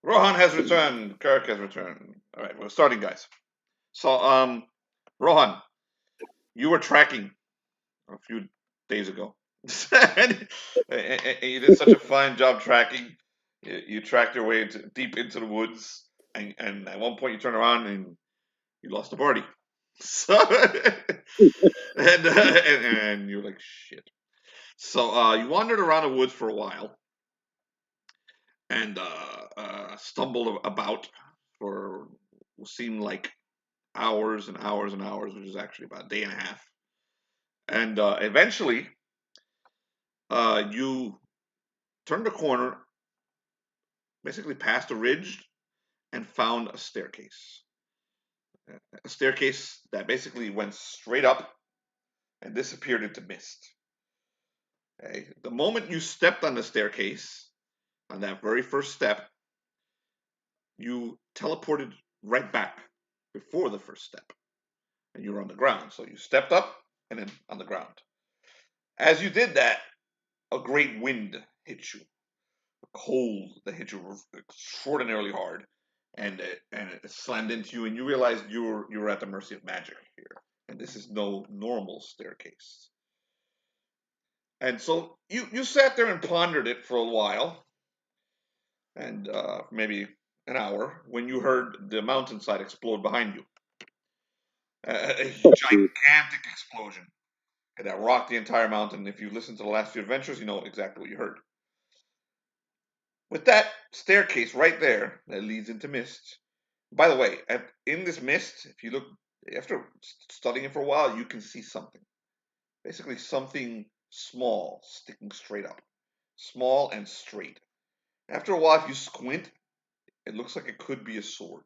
Rohan has returned. Kirk has returned. All right, we're starting, guys. So, Rohan, you were tracking a few days ago. And you did such a fine job tracking. You tracked your way deep into the woods, and at one point you turn around and you lost the party. So, and you're like, shit. So you wandered around the woods for a while and stumbled about for what seemed like hours and hours and hours, which is actually about a day and a half. And eventually, you turned a corner, basically past a ridge, and found a staircase. A staircase that basically went straight up and disappeared into mist. Okay? The moment you stepped on the staircase, on that very first step, you teleported right back before the first step, and you were on the ground. So you stepped up and then on the ground. As you did that, a great wind hit you, a cold that hit you extraordinarily hard, and it slammed into you, and you realized you were at the mercy of magic here, and this is no normal staircase. And so you sat there and pondered it for a while, and maybe an hour, when you heard the mountainside explode behind you. A gigantic explosion that rocked the entire mountain. If you listen to the last few adventures, you know exactly what you heard. With that staircase right there that leads into mist. By the way, in this mist, if you look after studying it for a while, you can see something. Basically, something small sticking straight up, small and straight. After a while, if you squint, it looks like it could be a sword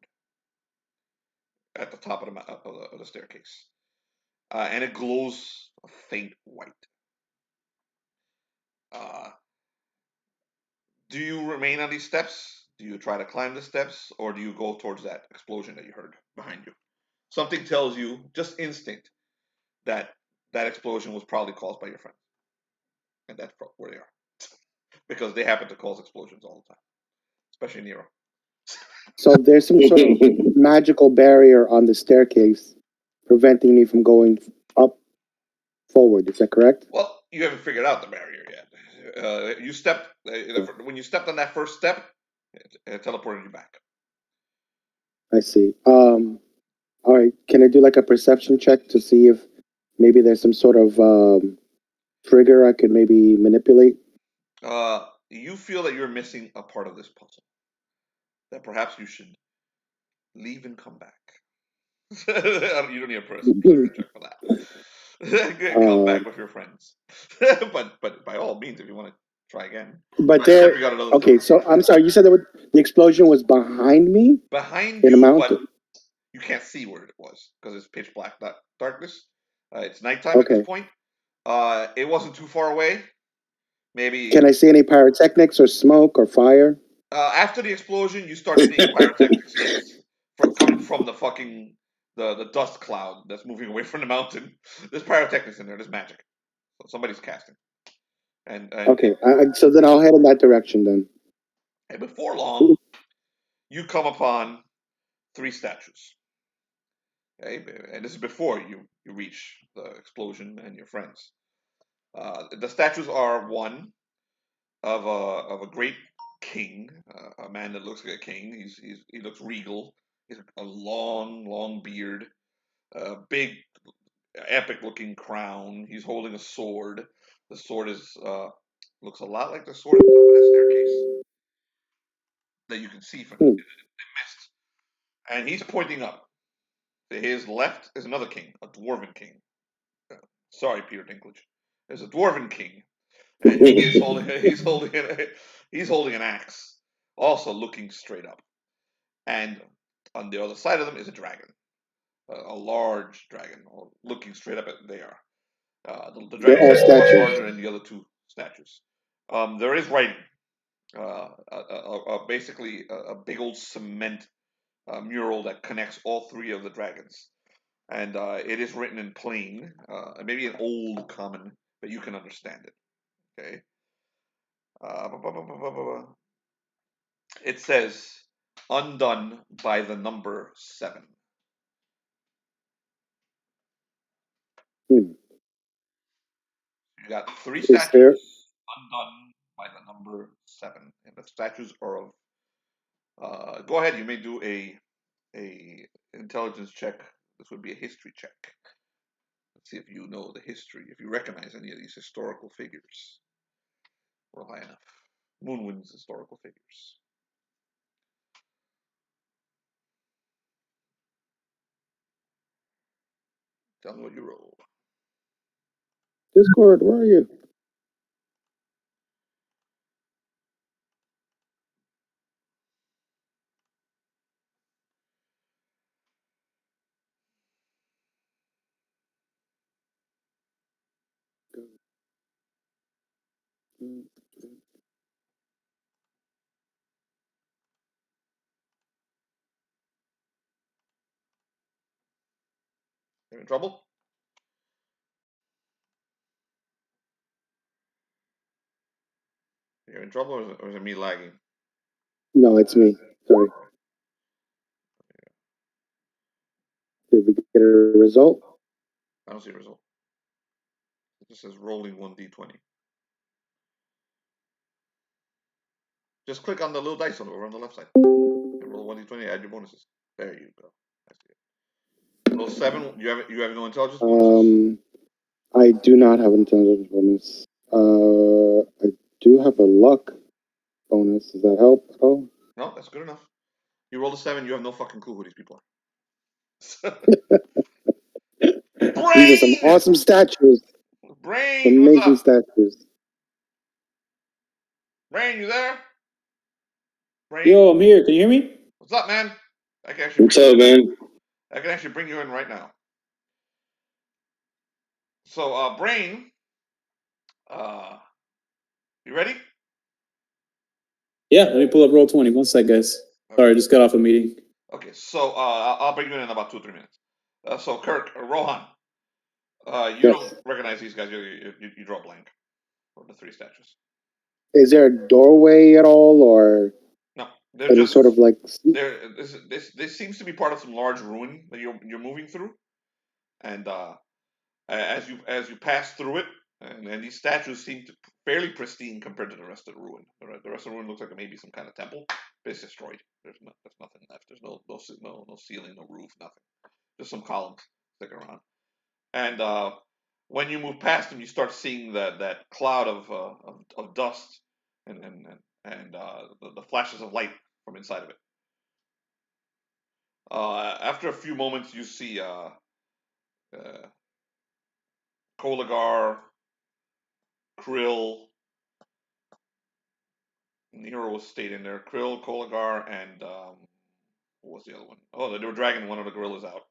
at the top of the staircase, and it glows a faint white. Uh, do you remain on these steps? Do you try to climb the steps, or do you go towards that explosion that you heard behind you? Something tells you, just instinct, that that explosion was probably caused by your friends, and that's where they are, because they happen to cause explosions all the time, especially Nero. So there's some sort of magical barrier on the staircase preventing me from going up forward. Is that correct? Well, you haven't figured out the barrier yet. You stepped when you stepped on that first step, it teleported you back. I see. All right. Can I do like a perception check to see if maybe there's some sort of trigger I could maybe manipulate? You feel that you're missing a part of this puzzle. That perhaps you should leave and come back. You don't need a perception check for that. Come back with your friends. but by all means, if you want to try again. But there. Okay, so I'm sorry. You said that the explosion was behind me. Behind in you, a mountain. but you can't see where it was because it's pitch black darkness. It's nighttime at this point. It wasn't too far away. Maybe. Can I see any pyrotechnics or smoke or fire? After the explosion, you start seeing pyrotechnics. Yes, coming from the fucking the dust cloud that's moving away from the mountain. There's pyrotechnics in there. There's magic. So somebody's casting. And okay, so then I'll head in that direction then. And before long, you come upon 3 statues. Okay, and this is before you reach the explosion and your friends. The statues are one of a great king, a man that looks like a king. He looks regal. He's a long beard, a big, epic-looking crown. He's holding a sword. The sword looks a lot like the sword at the top of that staircase that you can see from the mist. And he's pointing up. To his left is another king, a dwarven king. Sorry, Peter Dinklage. There's a dwarven king, and he's holding an axe, also looking straight up. And on the other side of them is a dragon, a large dragon, looking straight up at there. The dragon is much larger than the other 2 statues. There is writing, basically a big old cement mural that connects all 3 of the dragons. And it is written in plain, maybe an old common, but you can understand it. Okay. It says, undone by the number 7. You got 3 statues undone by the number 7, and the statues are of. Go ahead. You may do a intelligence check. This would be a history check. Let's see if you know the history. If you recognize any of these historical figures. Roll high enough. Moonwind's historical figures. Tell me what you roll. Discord, where are you? You in trouble? You're in trouble, or is it me lagging? No, it's me. Sorry. Did we get a result? I don't see a result. It just says rolling 1d20. Just click on the little dice over on the left side. And roll 1d20, add your bonuses. There you go. I see it. Roll 7. You have no intelligence bonuses? I do not have an intelligence bonus. I do have a luck bonus. Does that help at all? No, that's good enough. You roll a 7, you have no fucking clue who these people are. These are some awesome statues. Brain, amazing statues. Brain, you there? Brain? Yo, I'm here. Can you hear me? What's up, man? What's up, man? I can actually bring you in right now. So, Brain, you ready? Yeah, let me pull up Roll20. One sec, guys. Okay. Sorry, I just got off a meeting. Okay, so I'll bring you in about 2-3 minutes. So, Kirk, Rohan, you don't recognize these guys. You draw blank for the 3 statues. Is there a doorway at all, or no? They're just sort of like. This seems to be part of some large ruin that you're moving through, and as you pass through it, and these statues seem to fairly pristine compared to the rest of the ruin. The rest of the ruin looks like maybe some kind of temple, but it's destroyed. There's nothing left. There's no ceiling, no roof, nothing. Just some columns sticking around. And when you move past them, you start seeing that cloud of dust and the flashes of light from inside of it. After a few moments, you see Koligar, Krill, Nero stayed in there. Krill, Koligar, and what was the other one? Oh, they were dragging one of the gorillas out,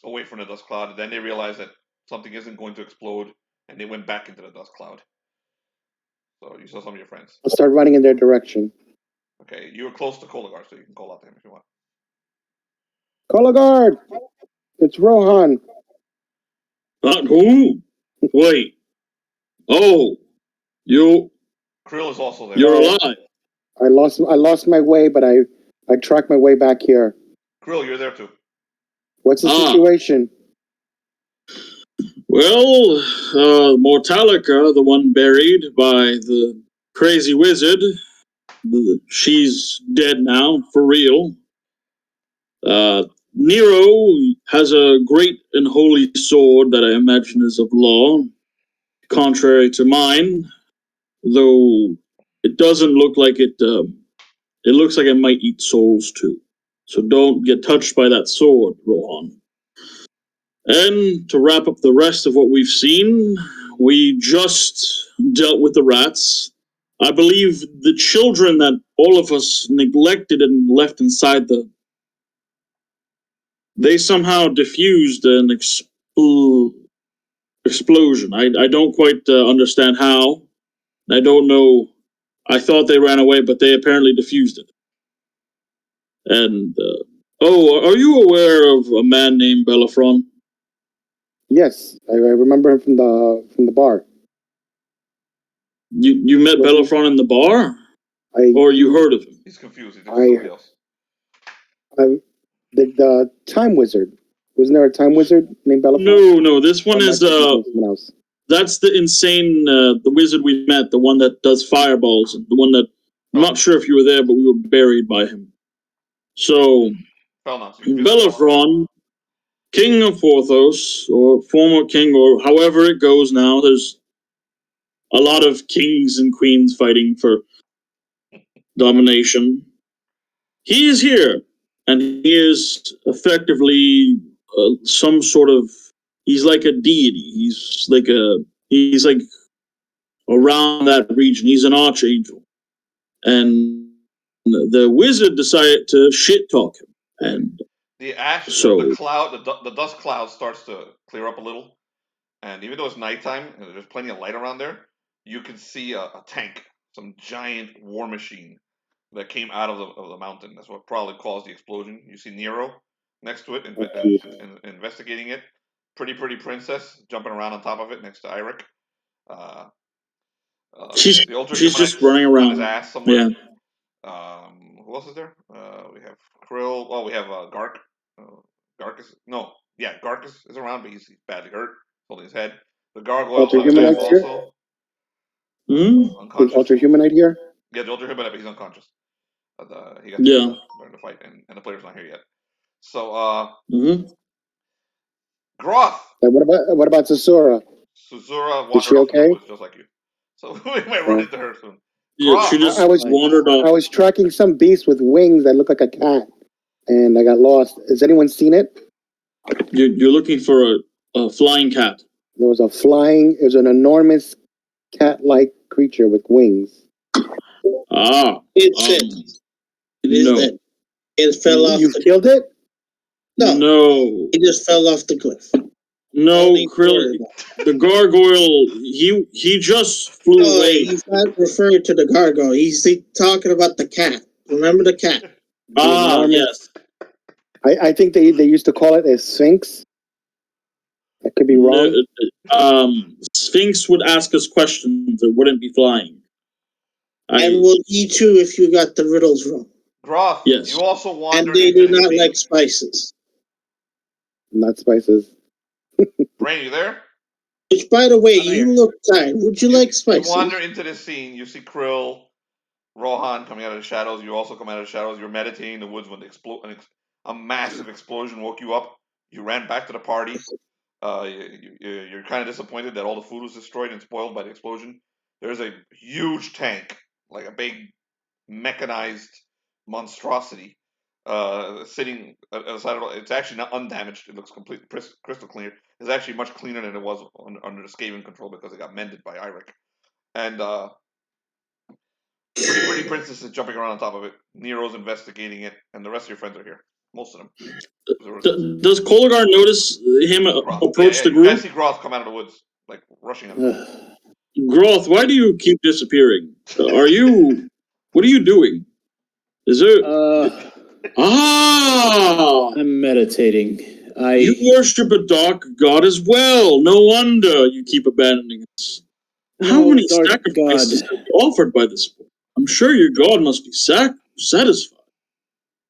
away from the dust cloud. Then they realized that something isn't going to explode, and they went back into the dust cloud. So you saw some of your friends. I'll start running in their direction. Okay, you were close to Koligar, so you can call out to him if you want. Koligar! It's Rohan. Who? Wait. Oh, you. Krill is also there. You're alive. I lost my way, but I tracked my way back here. Krill, you're there too. What's the situation? Well, Mortalica, the one buried by the crazy wizard, she's dead now, for real. Nero has a great and holy sword that I imagine is of law, contrary to mine, though it doesn't look like it. It looks like it might eat souls too. So don't get touched by that sword, Rohan. And to wrap up the rest of what we've seen, we just dealt with the rats. I believe the children that all of us neglected and left inside they somehow diffused an explosion. I don't quite understand how. I don't know. I thought they ran away, but they apparently diffused it. And, are you aware of a man named Belafron? Yes, I remember him from the bar. You met Belafron in the bar? Or you heard of him? He's confused. He thinks somebody else. The time wizard. Wasn't there a time wizard named Bellefonte? No. This one is someone else. That's the insane the wizard we met, the one that does fireballs, the one that I'm not sure if you were there, but we were buried by him. So Bellefonte, King of Porthos, or former king, or however it goes now. There's a lot of kings and queens fighting for domination. He is here, and he is effectively some sort of. He's like a deity. He's like around that region. He's an archangel, and the wizard decided to shit talk him, and the dust cloud starts to clear up a little, and even though it's nighttime and there's plenty of light around there, you can see a tank, some giant war machine that came out of the mountain. That's what probably caused the explosion. You see Nero next to it, investigating it. Pretty princess jumping around on top of it next to Irek. She's just running around. His ass somewhere. Yeah. Who else is there? We have Krill. Well, we have Gark. Gark is around, but he's badly hurt, holding his head. The gargoyle Ultra-Humanite also. Is Ultra-Humanite here? Yeah, the Ultra-Humanite, but he's unconscious. He got during the fight, and the player's not here yet. So, Groth. What about Suzurra? Suzurra is she okay? Just like you. So we might run into her soon. Yeah, she just wandered off. I was tracking some beast with wings that looked like a cat, and I got lost. Has anyone seen it? You're looking for a flying cat. There was it was an enormous cat-like creature with wings. It's it. It is it. It fell off. You killed it? No. It just fell off the cliff. No, Krill. The gargoyle, he just flew away. He's not referring to the gargoyle. He's talking about the cat. Remember the cat? Yes. I think they used to call it a sphinx. I could be wrong. Sphinx would ask us questions that wouldn't be flying. And will eat you if you got the riddles wrong. Groth, yes. You also wandered. And they do not like spices. Not spices. Brain, you there? Which, by the way, you look tired. Would you like spices? You wander into this scene. You see Krill, Rohan coming out of the shadows. You also come out of the shadows. You're meditating in the woods when a massive explosion woke you up. You ran back to the party. You're kind of disappointed that all the food was destroyed and spoiled by the explosion. There's a huge tank, like a big mechanized monstrosity, sitting aside. It's actually not undamaged. It looks completely crystal clear. It's actually much cleaner than it was under the Skaven control because it got mended by Irek. And pretty princess is jumping around on top of it. Nero's investigating it, and the rest of your friends are here. Most of them. Does Koligar notice him approach the group? You guys see Groth come out of the woods, like rushing at him. Groth, why do you keep disappearing? What are you doing? Is there? I'm meditating. You worship a dark god as well. No wonder you keep abandoning us. How many sacrifices have you offered by this point? I'm sure your god must be satisfied.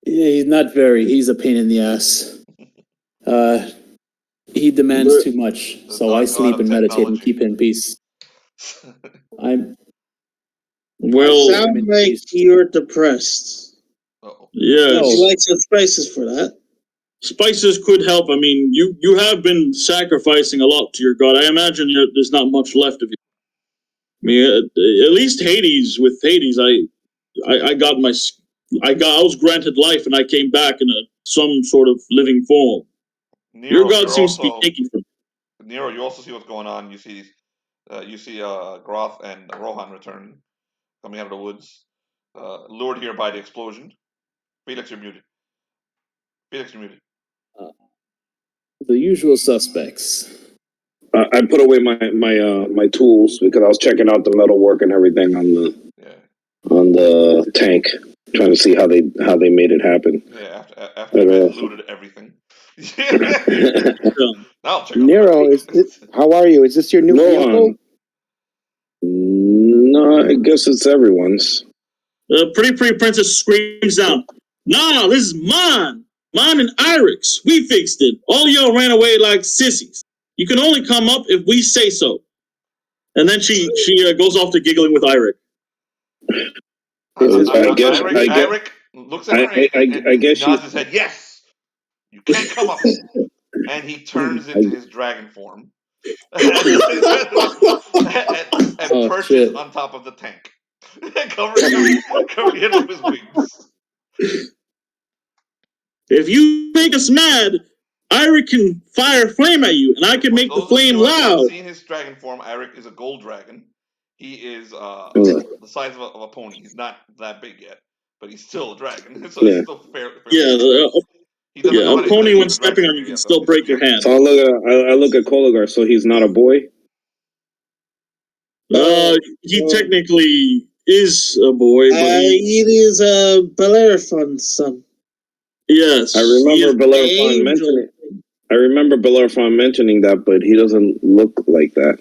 Yeah, he's not very. He's a pain in the ass. He demands too much, so I sleep and meditate and keep in peace. Sound like you're depressed. Yes. Would you like some spices for that? Spices could help. I mean, you have been sacrificing a lot to your god. I imagine there's not much left of you. I mean, at least Hades. With Hades, I was granted life, and I came back in some sort of living form. Nero, your god seems to be taking from Nero. You also see what's going on. You see Groth and Rohan returning, coming out of the woods, lured here by the explosion. Felix, you're muted. The usual suspects. I put away my tools because I was checking out the metalwork and everything on the tank, trying to see how they made it happen. Yeah, after they looted everything. Nero, how are you? Is this your new vehicle? No, I guess it's everyone's. Pretty princess screams down. Nah, this is mine. Mine and Irek's. We fixed it. All y'all ran away like sissies. You can only come up if we say so. And then she goes off to giggling with Irek. Irek looks at her and nods his head. Yes, you can come up. And he turns into his dragon form and perches on top of the tank, covering him with his wings. If you make us mad, Irek can fire a flame at you, and I can make the flame loud. I've seen his dragon form. Irek is a gold dragon. He is the size of a pony. He's not that big yet, but he's still a dragon. So he's still fairly a pony when stepping on you can still break your hand. So I look at Koligar, so he's not a boy? He technically is a boy, but he is a Bellerophon's son. Yes. I remember Bellerophon mentioning that, but he doesn't look like that.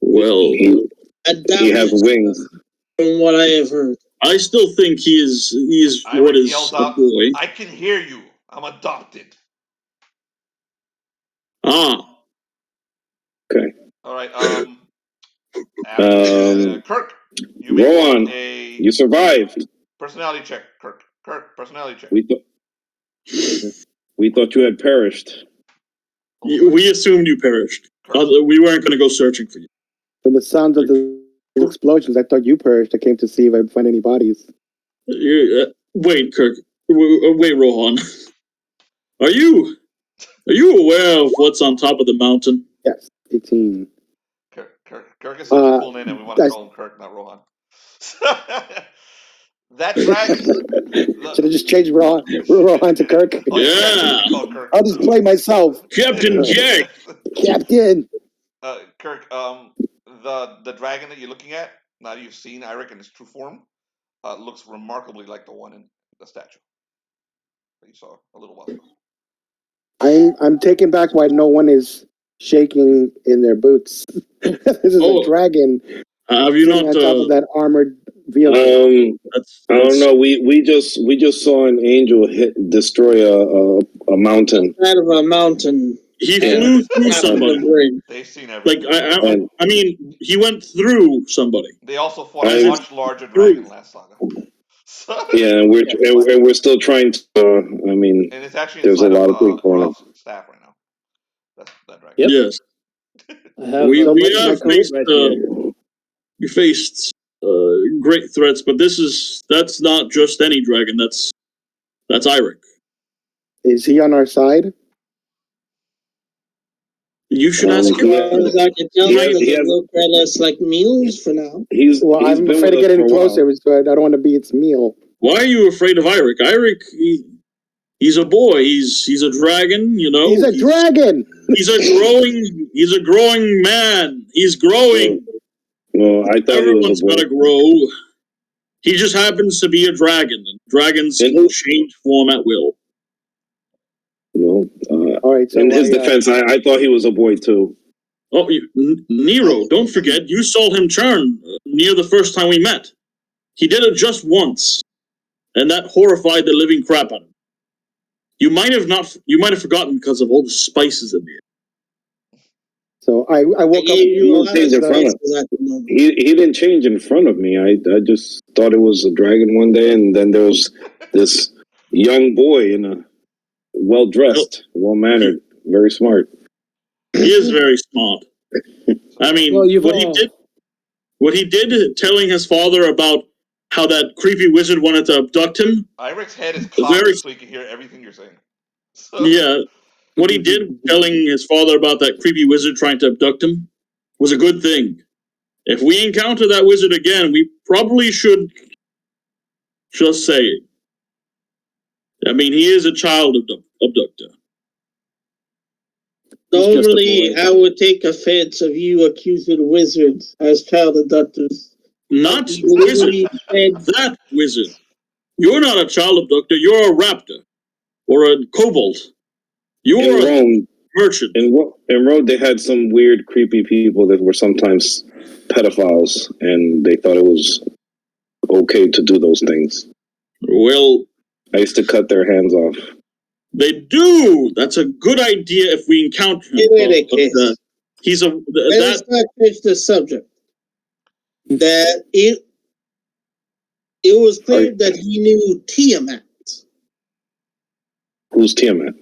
Well, he has wings. From what I have heard. I still think he is what is a boy. I can hear you. I'm adopted. Ah. Okay. All right. Kirk, Rohan, you survived. Personality check, Kirk. Kirk, personality check. We thought you had perished. We assumed you perished. We weren't going to go searching for you. From the sound of the explosions, I thought you perished. I came to see if I'd find any bodies. Wait, Kirk. Wait, Rohan. Are you aware of what's on top of the mountain? Yes, 18. Kirk is such a cool name, and we want to call him Kirk, not Rohan. That dragon. Should I just change Rohan to Kirk? Yeah. I'll just play myself. Captain Jack. Captain. Kirk, the dragon that you're looking at, now you've seen Irek in his true form, looks remarkably like the one in the statue that you saw a little while ago. I'm taken back why no one is shaking in their boots. This is a dragon. Have you not on top of that armored vehicle? I don't know. We just saw an angel destroy a mountain. Out of a mountain. He flew through somebody. They've seen everything. Like I mean, he went through somebody. They also fought a much larger dragon last saga. Yeah, and we're still trying to. And it's actually there's a lot of things going on. Staff right now. That's that dragon. Yep. Yes. We faced great threats, but that's not just any dragon. That's Irek. Is he on our side? You should ask him. I can tell they look at us like meals for now. I'm afraid of getting closer, so I don't want to be its meal. Why are you afraid of Irek? Irek, he's a boy. He's a dragon. You know. He's a dragon. He's a growing man. He's growing. Well, I thought everyone's got to grow. He just happens to be a dragon, and dragons can change form at will. All right. So in his defense, I thought he was a boy too. Oh, Nero! Don't forget, you saw him turn near the first time we met. He did it just once, and that horrified the living crap out of him. You might have forgotten because of all the spices in there. So I woke up. He didn't change in front of me. I just thought it was a dragon one day, and then there was this young boy in a well-dressed, well-mannered, very smart. He is very smart. I mean, what he did, telling his father about how that creepy wizard wanted to abduct him. Irek's head is cocked so he can hear everything you're saying. So. Yeah. What he did, telling his father about that creepy wizard trying to abduct him, was a good thing. If we encounter that wizard again, we probably should just say it. I mean, he is a child abductor. Normally, I would take offense of you accusing wizards as child abductors. Not wizard. That wizard. You're not a child abductor. You're a raptor. Or a kobold. You're a merchant. In Rome, they had some weird, creepy people that were sometimes pedophiles, and they thought it was okay to do those things. Well, I used to cut their hands off. they do. That's a good idea if we encounter him. He's a Let's not finish the subject. That it was claimed that he knew Tiamat. Who's Tiamat?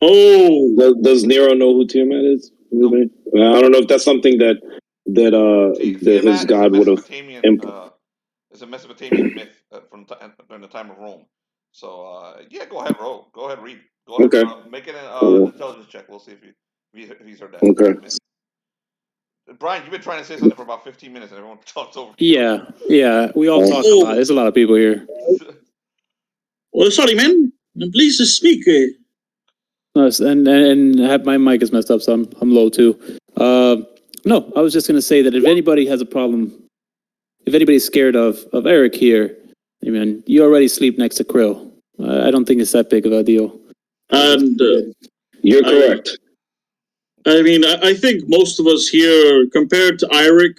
Oh, does Nero know who Tiamat is? Nope. I don't know if that's something that his god would have. It's a Mesopotamian myth during the time of Rome. So yeah, go ahead, Ro. Go ahead, read. Go ahead, Okay. Make an intelligence check. We'll see if he's heard that. Okay. Brian, you've been trying to say something for about 15 minutes, and everyone talks over. Yeah. We all talk a lot. There's a lot of people here. well, sorry, man. Please just speak. And my mic is messed up, so I'm low too. No, I was just gonna say that if anybody has a problem, if anybody's scared of Irek here, I mean, you already sleep next to Krill. I don't think it's that big of a deal. And you're correct. I mean, I think most of us here, compared to Irek,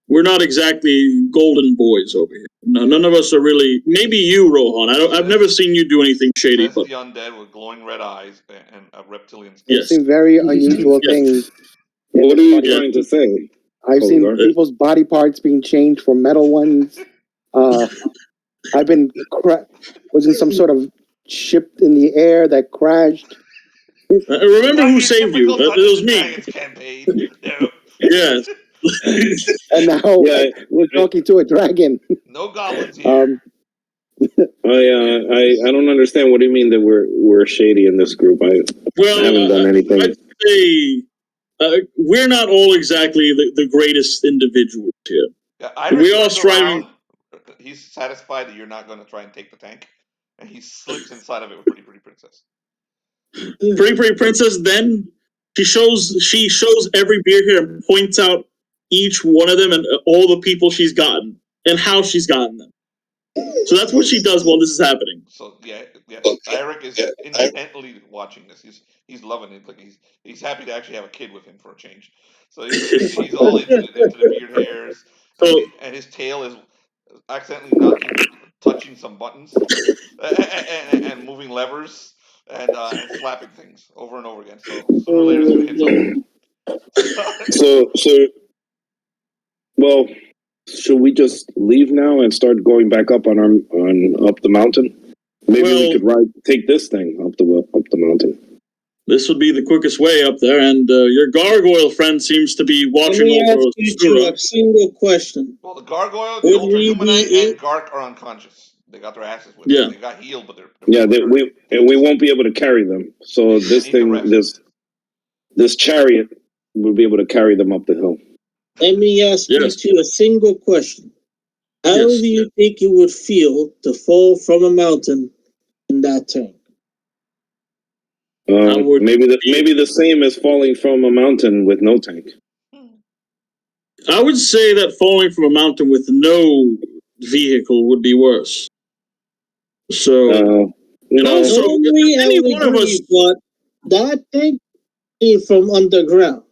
we're not exactly golden boys over here. No, none of us are really. Maybe you, Rohan. I've never seen you do anything shady. That's the undead with glowing red eyes and a reptilian skin. Yes. I've seen very unusual things. What are you trying to say? I've seen people's body parts being changed for metal ones. I've been was in some sort of ship in the air that crashed. Remember who saved you? It was me. Campaign. Yes. And now we're talking to a dragon. No goblins here. I don't understand. What do you mean that we're shady in this group? I haven't done anything. I'd say we're not all exactly the greatest individuals here. Yeah, we all striving. He's satisfied that you're not going to try and take the tank, and he slips inside of it with Pretty Pretty Princess. Pretty Pretty Princess. Then she shows every beer here and points out each one of them and all the people she's gotten and how she's gotten them. So that's what she does while this is happening. So yeah. Irek is intently watching this. He's loving it. Like he's happy to actually have a kid with him for a change. So he's all into the beard hairs, and his tail is accidentally not even touching some buttons and moving levers and slapping things over and over again. So sooner or later it's gonna hit something. So well, should we just leave now and start going back up up the mountain? Maybe we could take this thing up the mountain. This would be the quickest way up there, and your gargoyle friend seems to be watching over Suzurra. A single question. Well, the gargoyle, the Ultra-Humanite, and Gark are unconscious. They got their asses whipped. Yeah. They got healed, but they're we won't be able to carry them. So this chariot will be able to carry them up the hill. Let me ask you a single question. How do you think it would feel to fall from a mountain in that tank? Maybe the same as falling from a mountain with no tank. I would say that falling from a mountain with no vehicle would be worse. So, any one of us, but that tank came from underground.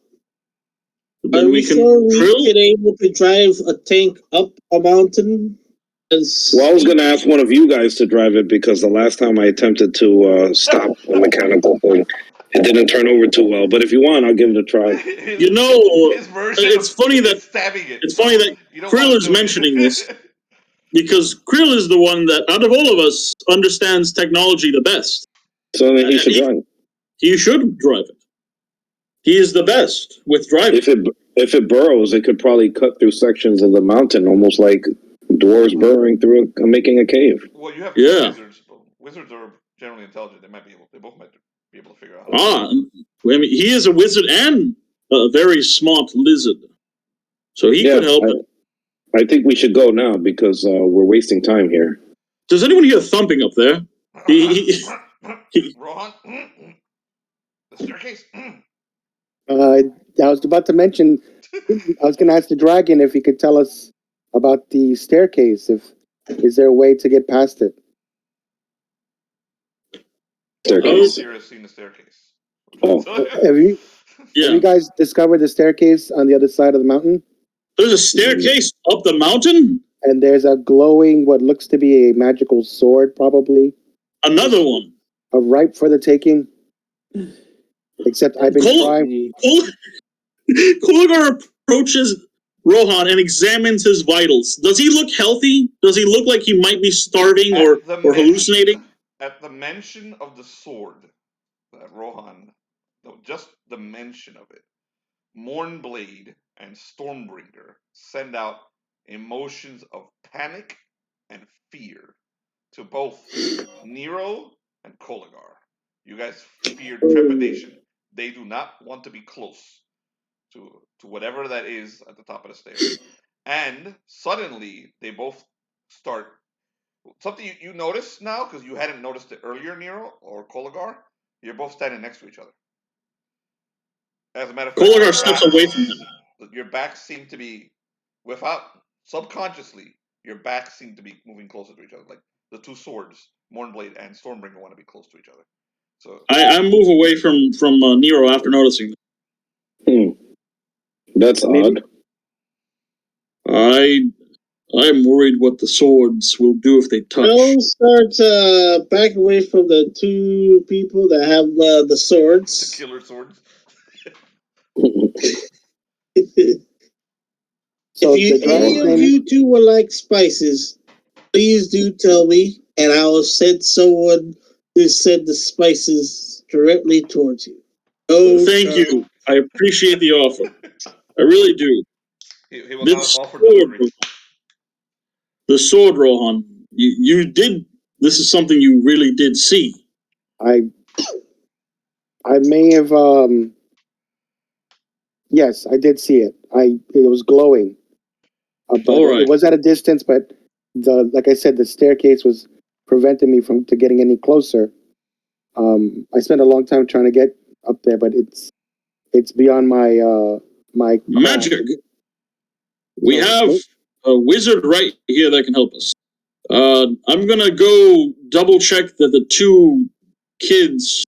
Are we sure we could able to drive a tank up a mountain? Well, I was going to ask one of you guys to drive it because the last time I attempted to stop a mechanical thing, it didn't turn over too well. But if you want, I'll give it a try. It's funny that Krill is mentioning this because Krill is the one that, out of all of us, understands technology the best. So then he should drive it. He should drive it. He is the best with driving. If it burrows, it could probably cut through sections of the mountain, almost like dwarves burrowing through making a cave. Well, you have wizards. Wizards are generally intelligent. They both might be able to figure out. I mean, he is a wizard and a very smart lizard, so he could help. I think we should go now because we're wasting time here. Does anyone hear thumping up there? Rohan, the staircase. I was about to mention. I was going to ask the dragon if he could tell us about the staircase. Is there a way to get past it? Staircase. Seen the staircase. Oh. Have you guys discovered the staircase on the other side of the mountain? There's a staircase up the mountain? And there's a glowing, what looks to be a magical sword, probably. Another one. A ripe for the taking. Except I've been trying. Koligar approaches Rohan and examines his vitals. Does he look healthy? Does he look like he might be starving or hallucinating? At the mention of the sword, Rohan, just the mention of it, Mournblade and Stormbringer send out emotions of panic and fear to both Nero and Koligar. You guys fear trepidation. They do not want to be close to whatever that is at the top of the stairs. And suddenly, they both start. Something you notice now, because you hadn't noticed it earlier, Nero or Koligar, you're both standing next to each other. As a matter of fact, Koligar steps away from him. Your backs seem to be, without, subconsciously, your backs seem to be moving closer to each other. Like the two swords, Mournblade and Stormbringer, want to be close to each other. So I move away from Nero after noticing. That's odd. I'm worried what the swords will do if they touch. I'll start back away from the two people that have the swords. The killer swords. So if any of you two would like spices, please do tell me, and I will send someone to send the spices directly towards you. Oh, thank you. I appreciate the offer. I really do. He will not offer delivery. The sword, Rohan. You did. This is something you really did see. I may have. Yes, I did see it. It was glowing. But it was at a distance. But like I said, the staircase was preventing me from getting any closer. I spent a long time trying to get up there, but it's beyond my my magic. We have a wizard right here that can help us. I'm gonna go double check that the two kids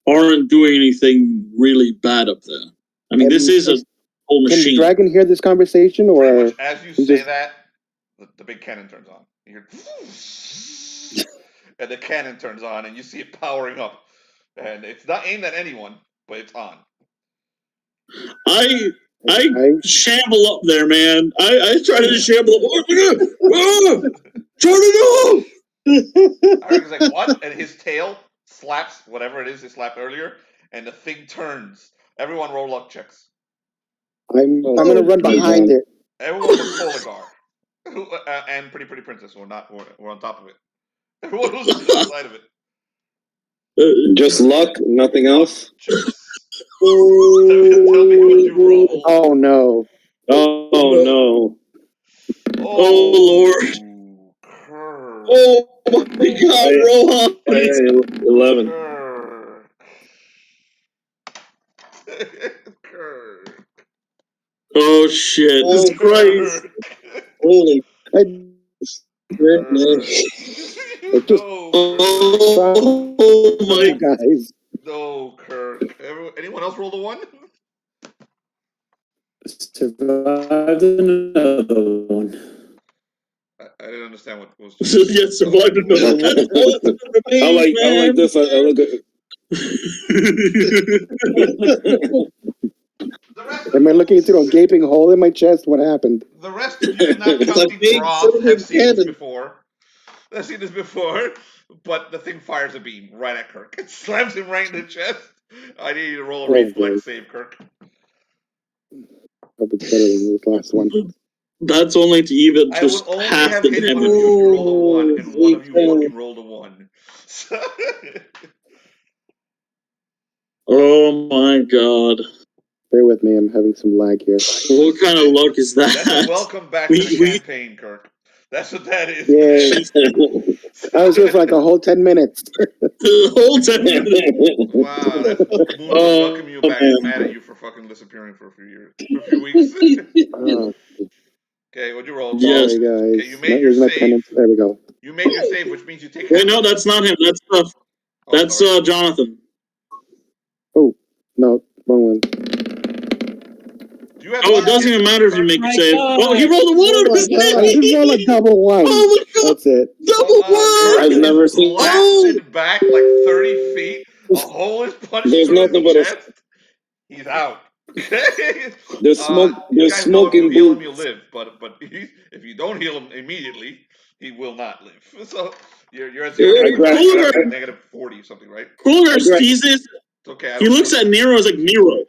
aren't doing anything really bad up there. I mean, this is a whole machine. Can the dragon hear this conversation, or pretty much as you say that, the big cannon turns on. You hear, and the cannon turns on, and you see it powering up, and it's not aimed at anyone, but it's on. I shamble up there, man. I try to shamble up. Turn it off! Irek's like, what? And his tail slaps whatever it is he slapped earlier, and the thing turns. Everyone roll luck checks. I'm gonna run behind it. Everyone but Koligar. And Pretty Princess. We're on top of it. Everyone who's on the other side of it. Just luck, nothing else? Tell me what you roll. Oh no. Oh no. Oh Lord. Oh my God, Rohan. 11. Oh shit. This is Christ. Holy. Oh my guys. No, Kirk. Anyone else roll a 1? Survived another one. I didn't understand what was. Yeah, survived another one. I like this. I like it. Am I looking through a gaping hole in my chest? What happened? The rest of you, not counting Groth, have seen this before. I've seen this before, but the thing fires a beam right at Kirk. It slams him right in the chest. I need you to roll a reflex save, Kirk. Hope it's better than this last one. That's only to even just half the damage. If you roll a 1, and one of you fucking rolled a 1. Oh my God. Bear with me, I'm having some lag here. What kind of luck is that? That's a welcome back to the campaign, Kirk. That's what that is. Yeah. I was here for like a whole 10 minutes. The whole 10 minutes. Wow, that's Moon welcome you back. I'm mad at you for fucking disappearing for a few weeks. Okay, what'd you roll? Yes. Sorry, guys. Okay, you made your save. There we go. You made your save, which means you take. Wait, no, that's not him. That's Jonathan. Oh, no, wrong one. Do it doesn't even matter if you make a save. Oh, he rolled a 1 on his I just rolled a double 1. Oh my god! That's it. Double 1! I've never seen blasted back like 30 feet. A hole is punched through his chest. He's out. There's smoke. There's smoke in heal him, you'll live. But if you don't heal him immediately, he will not live. So you're at 0 negative 40 or something, right? Koligar sees this. It's okay. He looks at Nero as like, Nero,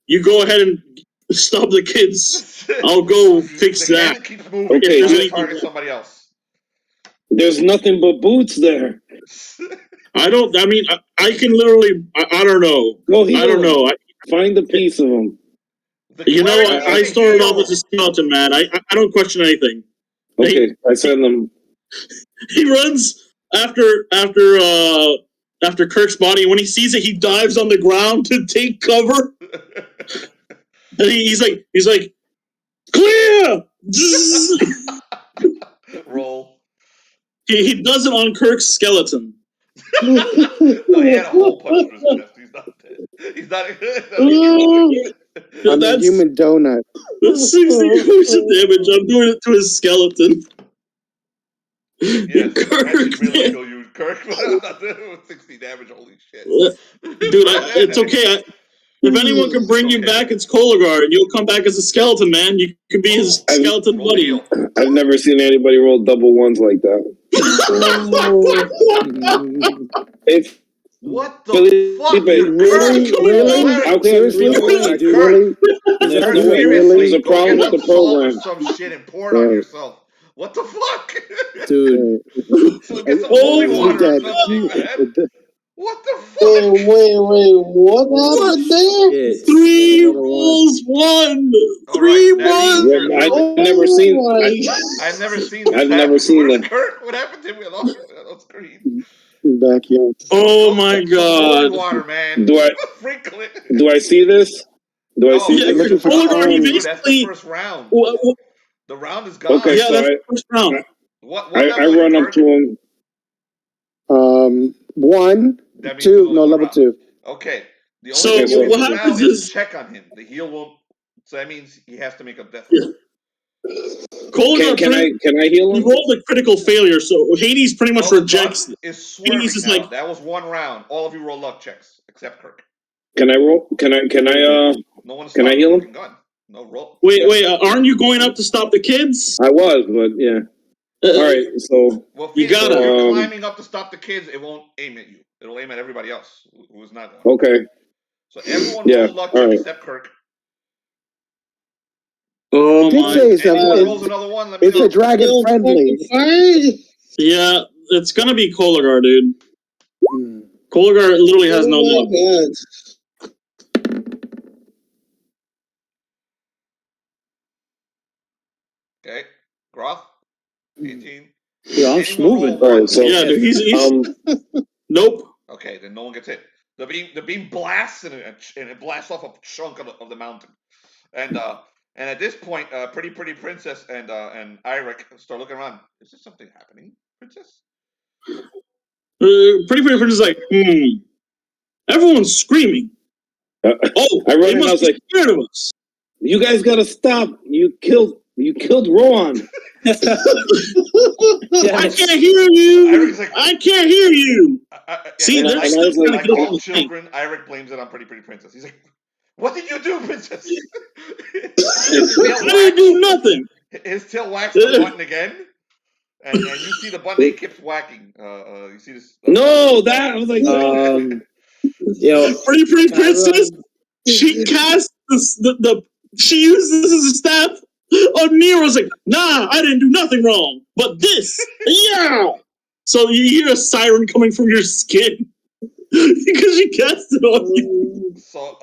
you go ahead and stop the kids. I'll go fix that. Keeps moving. Okay, target somebody else. There's nothing but boots there. I can literally. I don't know. I don't know. Find a piece of them. I started off as a skeleton, man. I don't question anything. Okay, I send them. He runs after Kirk's body. When he sees it, he dives on the ground to take cover. And he's like, clear! Roll. He does it on Kirk's skeleton. No, he had a hole punch through his chest. He's not dead. I'm a human donut. That's 60 points of damage. I'm doing it to his skeleton. Yes, Kirk really kill you, Kirk. I'm not doing it with 60 damage. Holy shit, dude! It's okay. If anyone can bring you back, it's Koligar, and you'll come back as a skeleton, man. You can be his skeleton buddy. I've never seen anybody roll double 1s like that. What the fuck? Really? There's a problem with the program. Some shit and pour it on yourself. What the fuck? Dude. So get some holy water or something, man. What the fuck? Wait, what happened there? 3 rolls, 1. 3 1. I've never seen I've never seen that. Kirk, what happened to me on screen? Backyard. Oh my god. Water, man. Do I see this? Do I see this? That's the first round. The round is gone. Okay, yeah, that's the first round. I run up to him. 1, 2, no, level 2. Okay. The only so what happens is check on him. The heal won't. So that means he has to make a death roll. Can I heal him? He rolled a critical failure, so Hades pretty much rejects it. Hades is like, that was 1 round. All of you roll luck checks except Kirk. Can I roll? Can I heal him? Gun. No roll. Wait, aren't you going up to stop the kids? I was, but yeah. All right, so you gotta. If you're climbing up to stop the kids, it won't aim at you. It'll aim at everybody else who is not going. Okay. So everyone roll luck check except Kirk. Oh my! Rolls another one. Let me know. A dragon friendly. Yeah, it's gonna be Koligar, dude. Koligar literally has no luck. Okay, Groth, 18. Yeah, I'm moving. Right, so, yeah, dude, he's nope. Okay, then no one gets hit. The beam blasts and it blasts off a chunk of the mountain, and at this point, pretty princess and Irek start looking around. Is there something happening, princess? Pretty princess is like, everyone's screaming. I run and I was like, scared of us. You guys gotta stop! You killed Rohan. Yes. I can't hear you. Like, I can't hear you. See, there's like all children. Irek blames it on pretty princess. He's like, "What did you do, princess?" I didn't do nothing. His tail whacks the button again, and you see the button. He keeps whacking. You see this? No, that I was like, pretty princess. She casts the. She uses as a staff. Oh, Nero's like, nah, I didn't do nothing wrong. But this, yeah. So you hear a siren coming from your skin because she cast it on you. So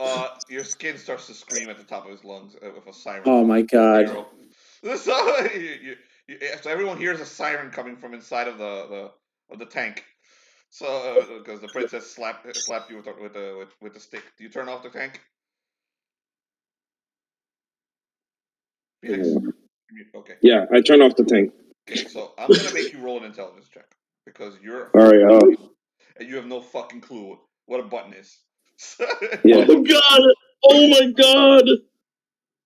your skin starts to scream at the top of his lungs with a siren. Oh my god. So everyone hears a siren coming from inside of the tank. So because the princess slapped you with the stick. Do you turn off the tank? Felix? Okay. Yeah, I turn off the tank. Okay, so I'm gonna make you roll an intelligence check because you're all right. And you have no fucking clue what a button is. Yeah. Oh my god!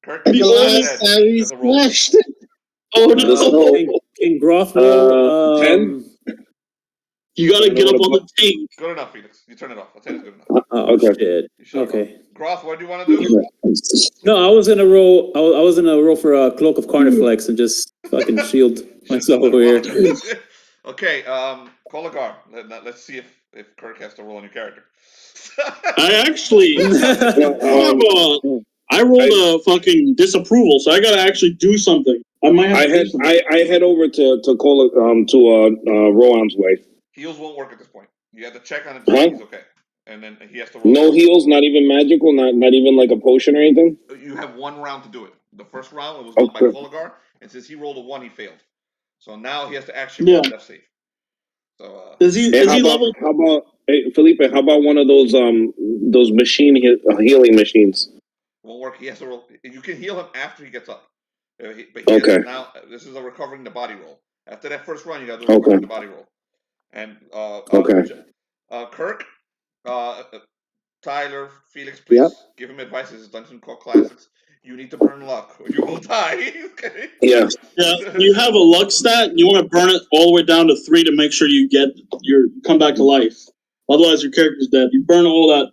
Kirk, the last time he smashed it. Oh no! Can Groth roll 10? You gotta get up on the tank. Good enough, Felix. You turn it off. I'll say it's good enough. Oh, okay. Shit. Okay. Groth, what do you want to do? No, I was gonna roll. I was gonna roll for a Cloak of Carniflex and just fucking shield myself over here. Okay, Koligar. Let's see if Kirk has to roll on your character. I actually I rolled a fucking disapproval, so I gotta actually do something. I might have I head over to Rohan's way. Heals won't work at this point. You have to check on it. He's okay, and then he has to roll. No heals, not even magical, not even like a potion or anything. You have one round to do it. The first round was done by Koligar, and since he rolled a 1, he failed. So now he has to actually roll a death save. So is he level? How about Felipe? How about one of those machine healing machines? Won't work. He has to roll. You can heal him after he gets up. But he has to now this is a recovering the body roll. After that first run, you got to do a recovering the body roll. And Kirk, Tyler, Felix, please give him advice. This is Dungeon Core Classics. You need to burn luck, or you will die. Okay? Yeah. You have a luck stat. You want to burn it all the way down to 3 to make sure you come back to life. Otherwise, your character's dead. You burn all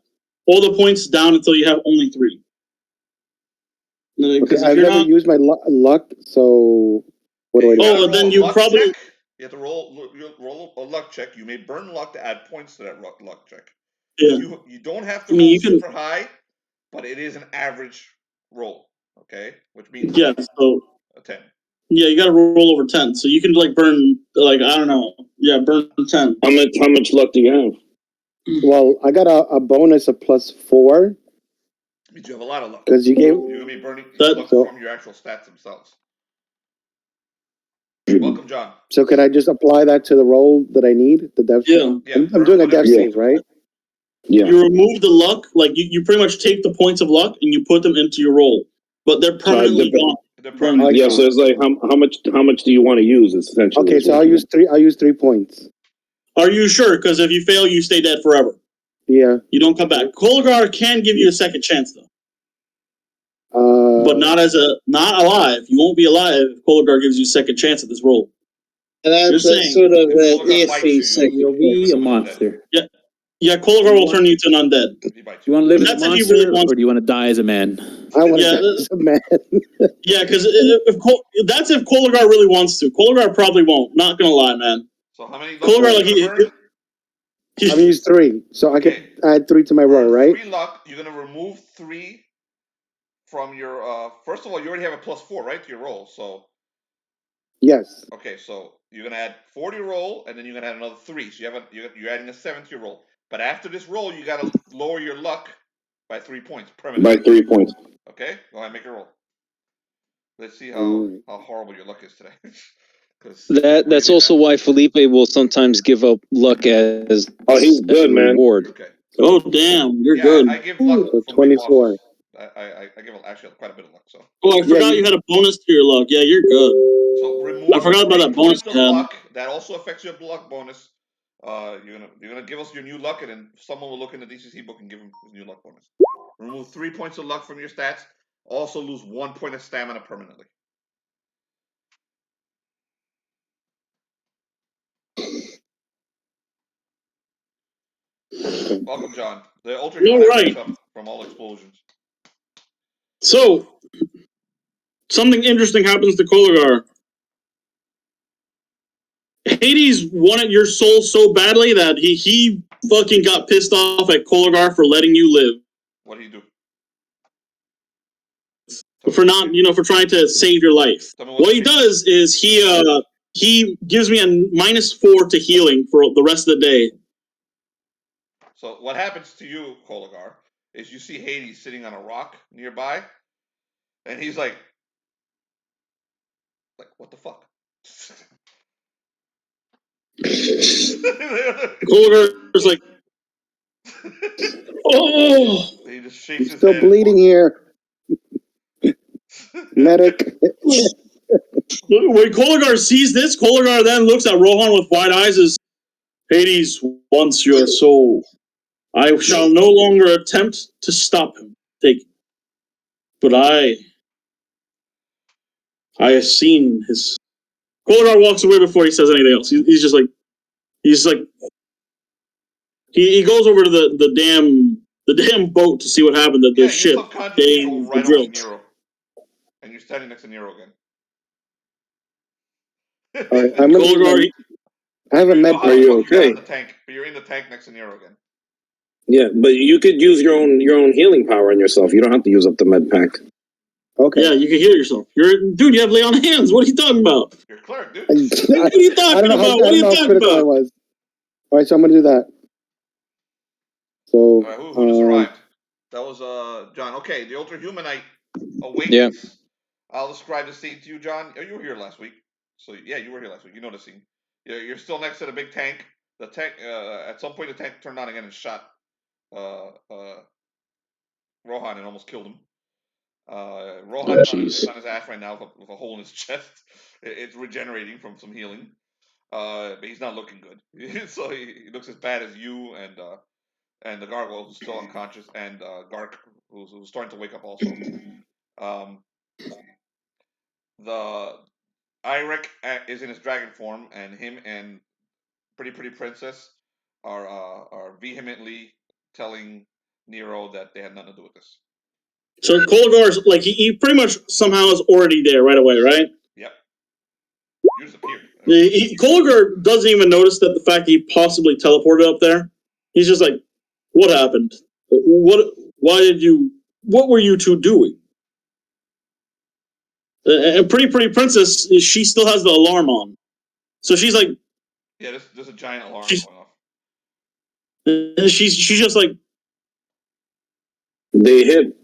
the points down until you have only 3. Okay, I've never used my luck, so what do I do? Oh, then you probably check. You have to roll a luck check. You may burn luck to add points to that luck check. Yeah. You don't have to roll super high, but it is an average roll. Okay, which means so a 10. Yeah, you got to roll over 10, so you can burn I don't know. Yeah, burn 10. How much luck do you have? Well, I got a bonus of +4. Means you have a lot of luck. Because you're gonna be burning luck from your actual stats themselves. Welcome, John. So can I just apply that to the roll that I need? The dev save? I'm doing a dev save, right? Yeah. You remove the luck, you pretty much take the points of luck and you put them into your roll, but they're permanently gone. Yeah, so it's like how much do you want to use? Essentially. Okay, so I'll use 3 points. Are you sure? Because if you fail, you stay dead forever. Yeah. You don't come back. Koligar can give you a second chance though. But not alive. You won't be alive if Koligar gives you a second chance at this roll. And that's sort of an iffy second. You'll be a monster. Yeah, Koligar will turn you to an undead. You want to live as a monster, or do you want to die as a man? I want to die as a man. Yeah, because that's if Koligar really wants to. Koligar probably won't. Not gonna lie, man. So how many? Koligar, I'm gonna use 3, so I can add 3 to my roll, right? 3 luck. You're gonna remove 3 from your. First of all, you already have a +4, right, to your roll. So. Yes. Okay, so you're gonna add 4 to your roll, and then you're gonna add another 3. So you're adding a 7 to your roll. But after this roll, you gotta lower your luck by 3 points permanently. By 3 points. Okay, go ahead and make a roll. Let's see how horrible your luck is today. That's also why Felipe will sometimes give up luck as he's good, man. Reward. Okay. Oh damn, you're good. I give luck so for 24. I give actually quite a bit of luck. So. Oh, I forgot you had a bonus to your luck. Yeah, you're good. So remove. I forgot about that bonus. Luck. That also affects your luck bonus. You're gonna give us your new luck, and then someone will look in the DCC book and give him his new luck bonus. Remove 3 points of luck from your stats. Also lose 1 point of stamina permanently. Welcome, John. The Ultra-Humanite up from all explosions. So, something interesting happens to Koligar. Hades wanted your soul so badly that he fucking got pissed off at Koligar for letting you live. What do you do? For not, for trying to save your life. What he does is he gives me a -4 to healing for the rest of the day. So what happens to you, Koligar, is you see Hades sitting on a rock nearby, and he's like, what the fuck? Koligar is like, oh! He just shakes his still head. Bleeding here. Medic. When Koligar sees this, Koligar then looks at Rohan with wide eyes as, Hades wants your soul. I shall no longer attempt to stop him. But I I have seen his. Koligar walks away before he says anything else. He's just like, he goes over to the damn boat to see what happened at the ship. They right over Nero, and you're standing next to Nero again. All right, Koligar, I have a med. Are you okay? But you're in the tank next to Nero again. Yeah, but you could use your own healing power on yourself. You don't have to use up the med pack. Okay. Yeah, you can heal yourself. Dude, you have lay on hands. What are you talking about? You're cleric, dude. What are you talking about? What are you talking about? All right, so I'm gonna do that. So all right, who just arrived? That was John. Okay, the Ultra-Humanite Awakens. Yeah. I'll describe the scene to you, John. Oh, you were here last week. So yeah, you were here last week. You know the scene. You're still next to the big tank. The tank. At some point, the tank turned on again and shot Rohan and almost killed him. Rohan is on his ass right now with a hole in his chest. It's regenerating from some healing, but he's not looking good. So he looks as bad as you and the gargoyle who's still unconscious, and Gark who's starting to wake up also. The Irek is in his dragon form, and him and Pretty Princess are vehemently telling Nero that they had nothing to do with this. So Koligar's like he pretty much somehow is already there right away, right? Yep. You just appeared. Koligar doesn't even notice that the fact that he possibly teleported up there. He's just like, "What happened? What were you two doing?" And Pretty Princess, she still has the alarm on, so she's like, "Yeah, there's a giant alarm going off." And she's just like, they hit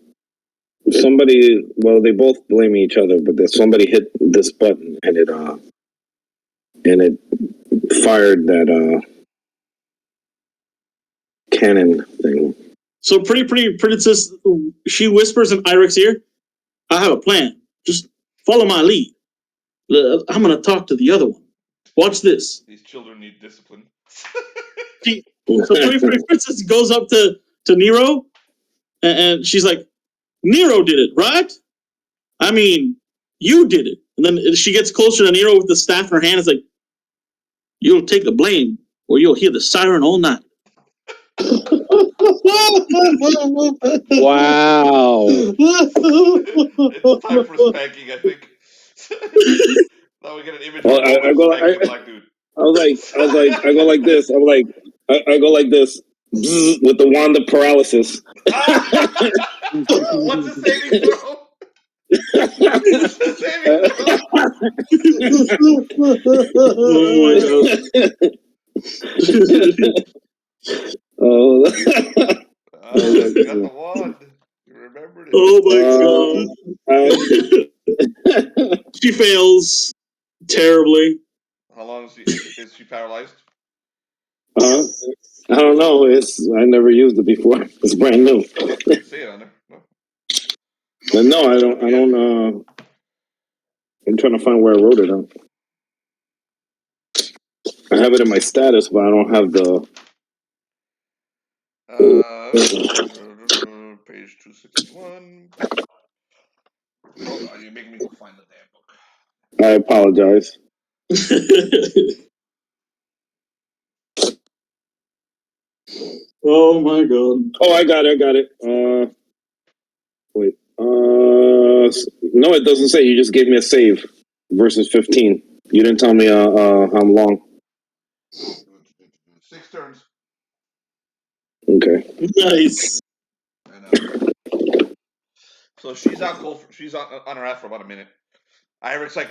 somebody. Well, they both blame each other, but somebody hit this button and it fired that cannon thing. So Pretty Princess, she whispers in Irek's ear, "I have a plan. Just follow my lead. I'm going to talk to the other one. Watch this." These children need discipline. So Pretty Princess goes up to Nero, and she's like, "Nero did it, right? I mean, you did it." And then she gets closer to Nero with the staff in her hand. It's like, "You'll take the blame, or you'll hear the siren all night." Wow. It's time for spanking, I think. Now we get an image of a black dude. I go like this. I go like this with the wand of paralysis. What's the saving throw? What's the saving throw? Oh you got the wand. You remembered it. Oh my god. She fails terribly. How long is she paralyzed? I don't know. I never used it before. It's brand new. See it on there. No. But no, I don't. I'm trying to find where I wrote it down. I have it in my status, but I don't have the. Page 261. Hold on, you're making me go find the damn book. I apologize. Oh my god. Oh, I got it. Wait. No, it doesn't say. You just gave me a save versus 15. You didn't tell me how long. 6 turns. Okay. Nice. So she's out cold. She's on her ass for about a minute. Irek's like,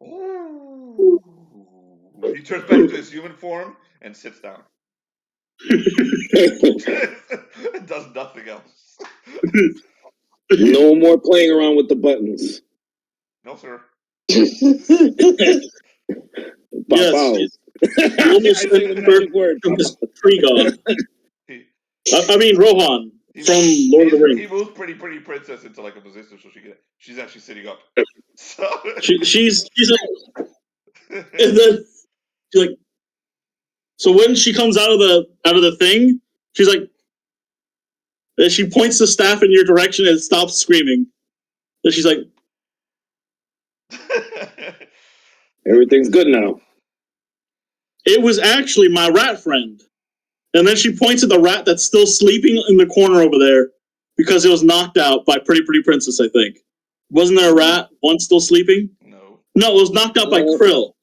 ooh. He turns back to his human form and sits down. It does nothing else. No more playing around with the buttons. No, sir. Yes. Almost the magic word. Tree god. I mean Rohan from Lord of the Rings. He moved Pretty Princess into like a position so she's actually sitting up. So she's like, and then she's like, so when she comes out of the thing, she's like, she points the staff in your direction and stops screaming. And she's like, Everything's good now. It was actually my rat friend. And then she points at the rat that's still sleeping in the corner over there because it was knocked out by Pretty Princess, I think. Wasn't there a rat, one still sleeping? No. No, it was knocked out by Krill.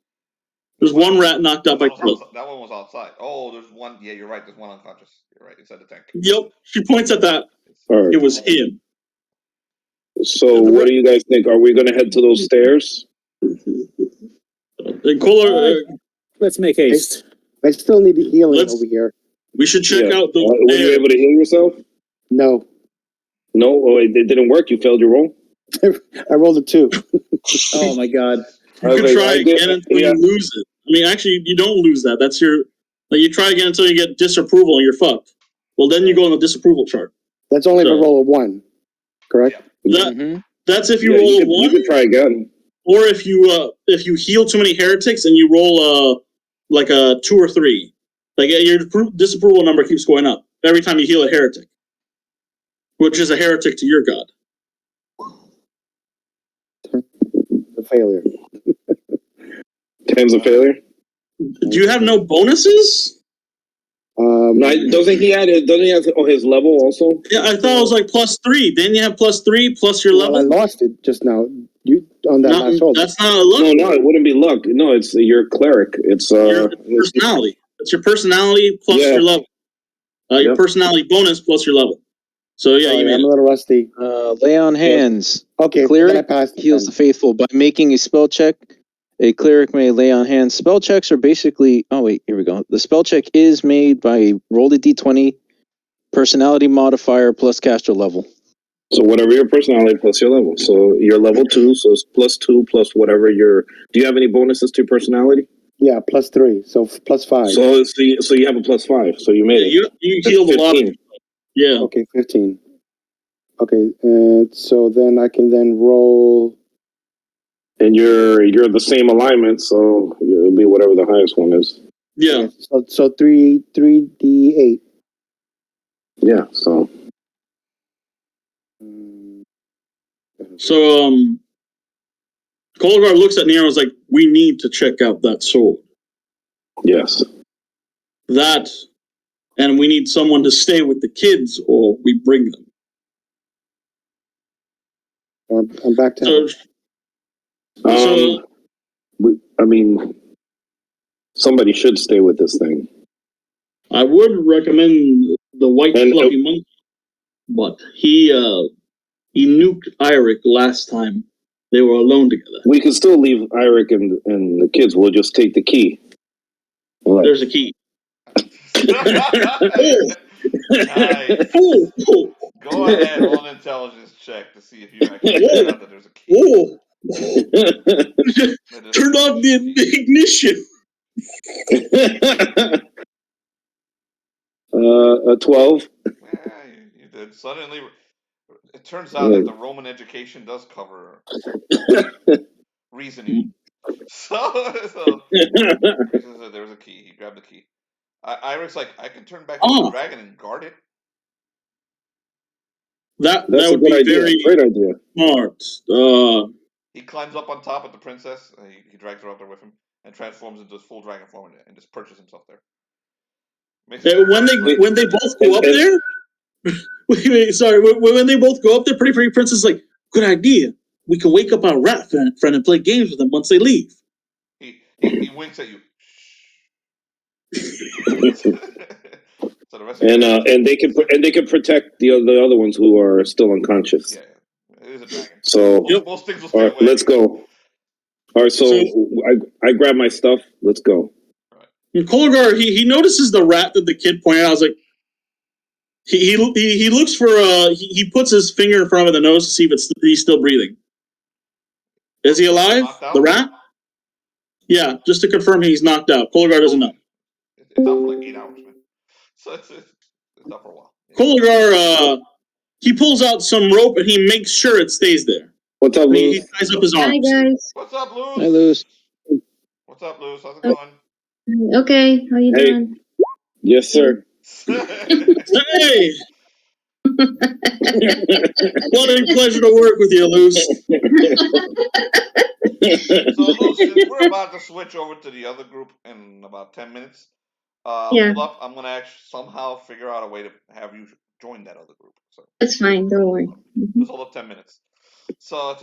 There's one rat knocked out by Krill. That one was outside. Oh, there's one. Yeah, you're right. There's one unconscious. You're right. Inside the tank. Yep. She points at that. Right. It was him. So, what do you guys think? Are we going to head to those stairs? Let's make haste. I still need the healing over here. We should check out the. Were you able to heal yourself? No. No? Oh, it didn't work? You failed your roll? I rolled a 2. Oh my god. You can try again until you lose it. I mean, actually, you don't lose that. That's your. Like, you try again until you get disapproval and you're fucked. Well, then you go on the disapproval chart. That's only if I roll a 1, correct? That's if you roll a 1. You can try again. Or if you heal too many heretics and you roll like a 2 or 3. Like, your disapproval number keeps going up every time you heal a heretic, which is a heretic to your god. A failure. 10's a failure. Do you have no bonuses? No, doesn't he have his level also? Yeah, I thought it was like +3. Didn't you have +3 plus your level? I lost it just now. On that last roll. That's not a luck. No, it wouldn't be luck. No, it's your cleric. It's your personality. It's your personality plus your level. Your personality bonus plus your level. So yeah, I'm a little rusty. Lay on hands. Okay, Cleric heals the faithful by making a spell check. A cleric may lay on hands. Spell checks are basically. Oh wait, here we go. The spell check is made by roll a d20, personality modifier plus caster level. So whatever your personality plus your level. So you're level 2, so it's +2 plus whatever your. Do you have any bonuses to your personality? Yeah, +3, so +5. So you have a +5. So you made it. You healed a lot. Yeah. Okay, 15. Okay, so then I can then roll. And you're the same alignment, so it'll be whatever the highest one is. Yeah. So 3d8. Yeah. So. So Koligar looks at Nero and is like, "We need to check out that sword." Yes. That, and we need someone to stay with the kids, or we bring them. I'm back to. I mean, somebody should stay with this thing. I would recommend the white fluffy monkey, but he nuked Irek last time they were alone together. We can still leave Irek and the kids. We'll just take the key. Right. There's a key. Nice. Go ahead, roll an intelligence check to see if you actually figure out that there's a key. Turn off the ignition. 12. Yeah, you did. Suddenly, it turns out that the Roman education does cover reasoning. So there was a key. He grabbed the key. Irek's like, I can turn back into the dragon and guard it. That would be very great idea. Smart. He climbs up on top of the princess. He drags her up there with him and transforms into his full dragon form and just perches himself there. When they both go up there, wait, sorry. When they both go up there, Pretty Princess is like, good idea. We can wake up our rat friend and play games with them once they leave. He winks at you. So the rest and they can protect the other ones who are still unconscious. Yeah, it is a dragon. So most things will stay away. Let's go. All right, so I grab my stuff. Let's go. And Koligar, he notices the rat that the kid pointed out. I was like, he looks for he puts his finger in front of the nose to see if he's still breathing. Is he alive? The rat? Yeah, just to confirm he's knocked out. Koligar doesn't know. It's up for like 8 hours, man. So it's up for a while. Yeah. Koligar, he pulls out some rope and he makes sure it stays there. What's up, Luz? He ties up his arms. Hi, guys. What's up, Luz? Hi, Luz. What's up, Luz? How's it going? Okay, how you doing? Yes, sir. Hey! What a pleasure to work with you, Luce. So, Luce, since we're about to switch over to the other group in about 10 minutes, hold up. I'm going to actually somehow figure out a way to have you join that other group. So That's fine, don't worry. just hold up 10 minutes. So,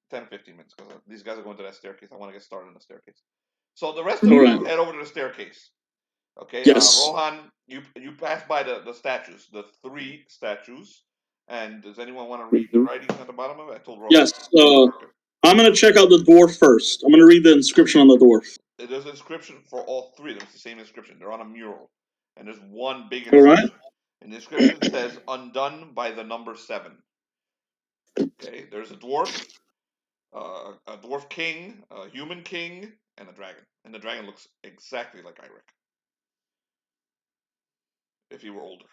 10, 15 minutes, because these guys are going to that staircase. I want to get started on the staircase. So, the rest of you head over to the staircase. Okay, yes. Rohan, you pass by the statues, the 3 statues. And does anyone want to read the writing at the bottom of it? I told Rohan. Yes. I'm going to check out the dwarf first. I'm going to read the inscription on the dwarf. There's an inscription for all 3 of them. It's the same inscription. They're on a mural. And there's one big inscription. All right. And the inscription says, undone by the number 7. Okay, there's a dwarf, a dwarf king, a human king, and a dragon. And the dragon looks exactly like Irek. If he were older.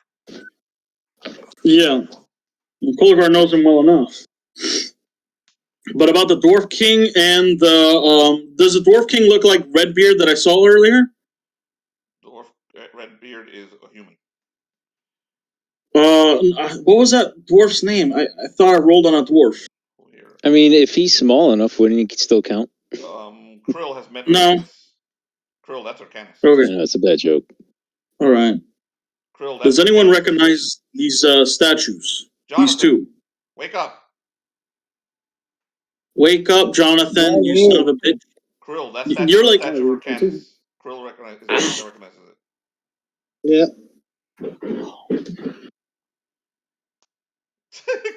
Yeah. Koligar knows him well enough. But about the dwarf king and the does the dwarf king look like Redbeard that I saw earlier? Dwarf Redbeard is a human. What was that dwarf's name? I thought I rolled on a dwarf. I mean, if he's small enough, wouldn't he still count? Krill has met. No. Krill, that's Arcanus. Okay. No, it's a bad joke. All right. Krill, does anyone recognize these statues? Jonathan, these 2. Wake up. Wake up, Jonathan, you son of a bitch. Krill, that's statue, you're like statue of Arcanus. Krill recognizes it. Yeah.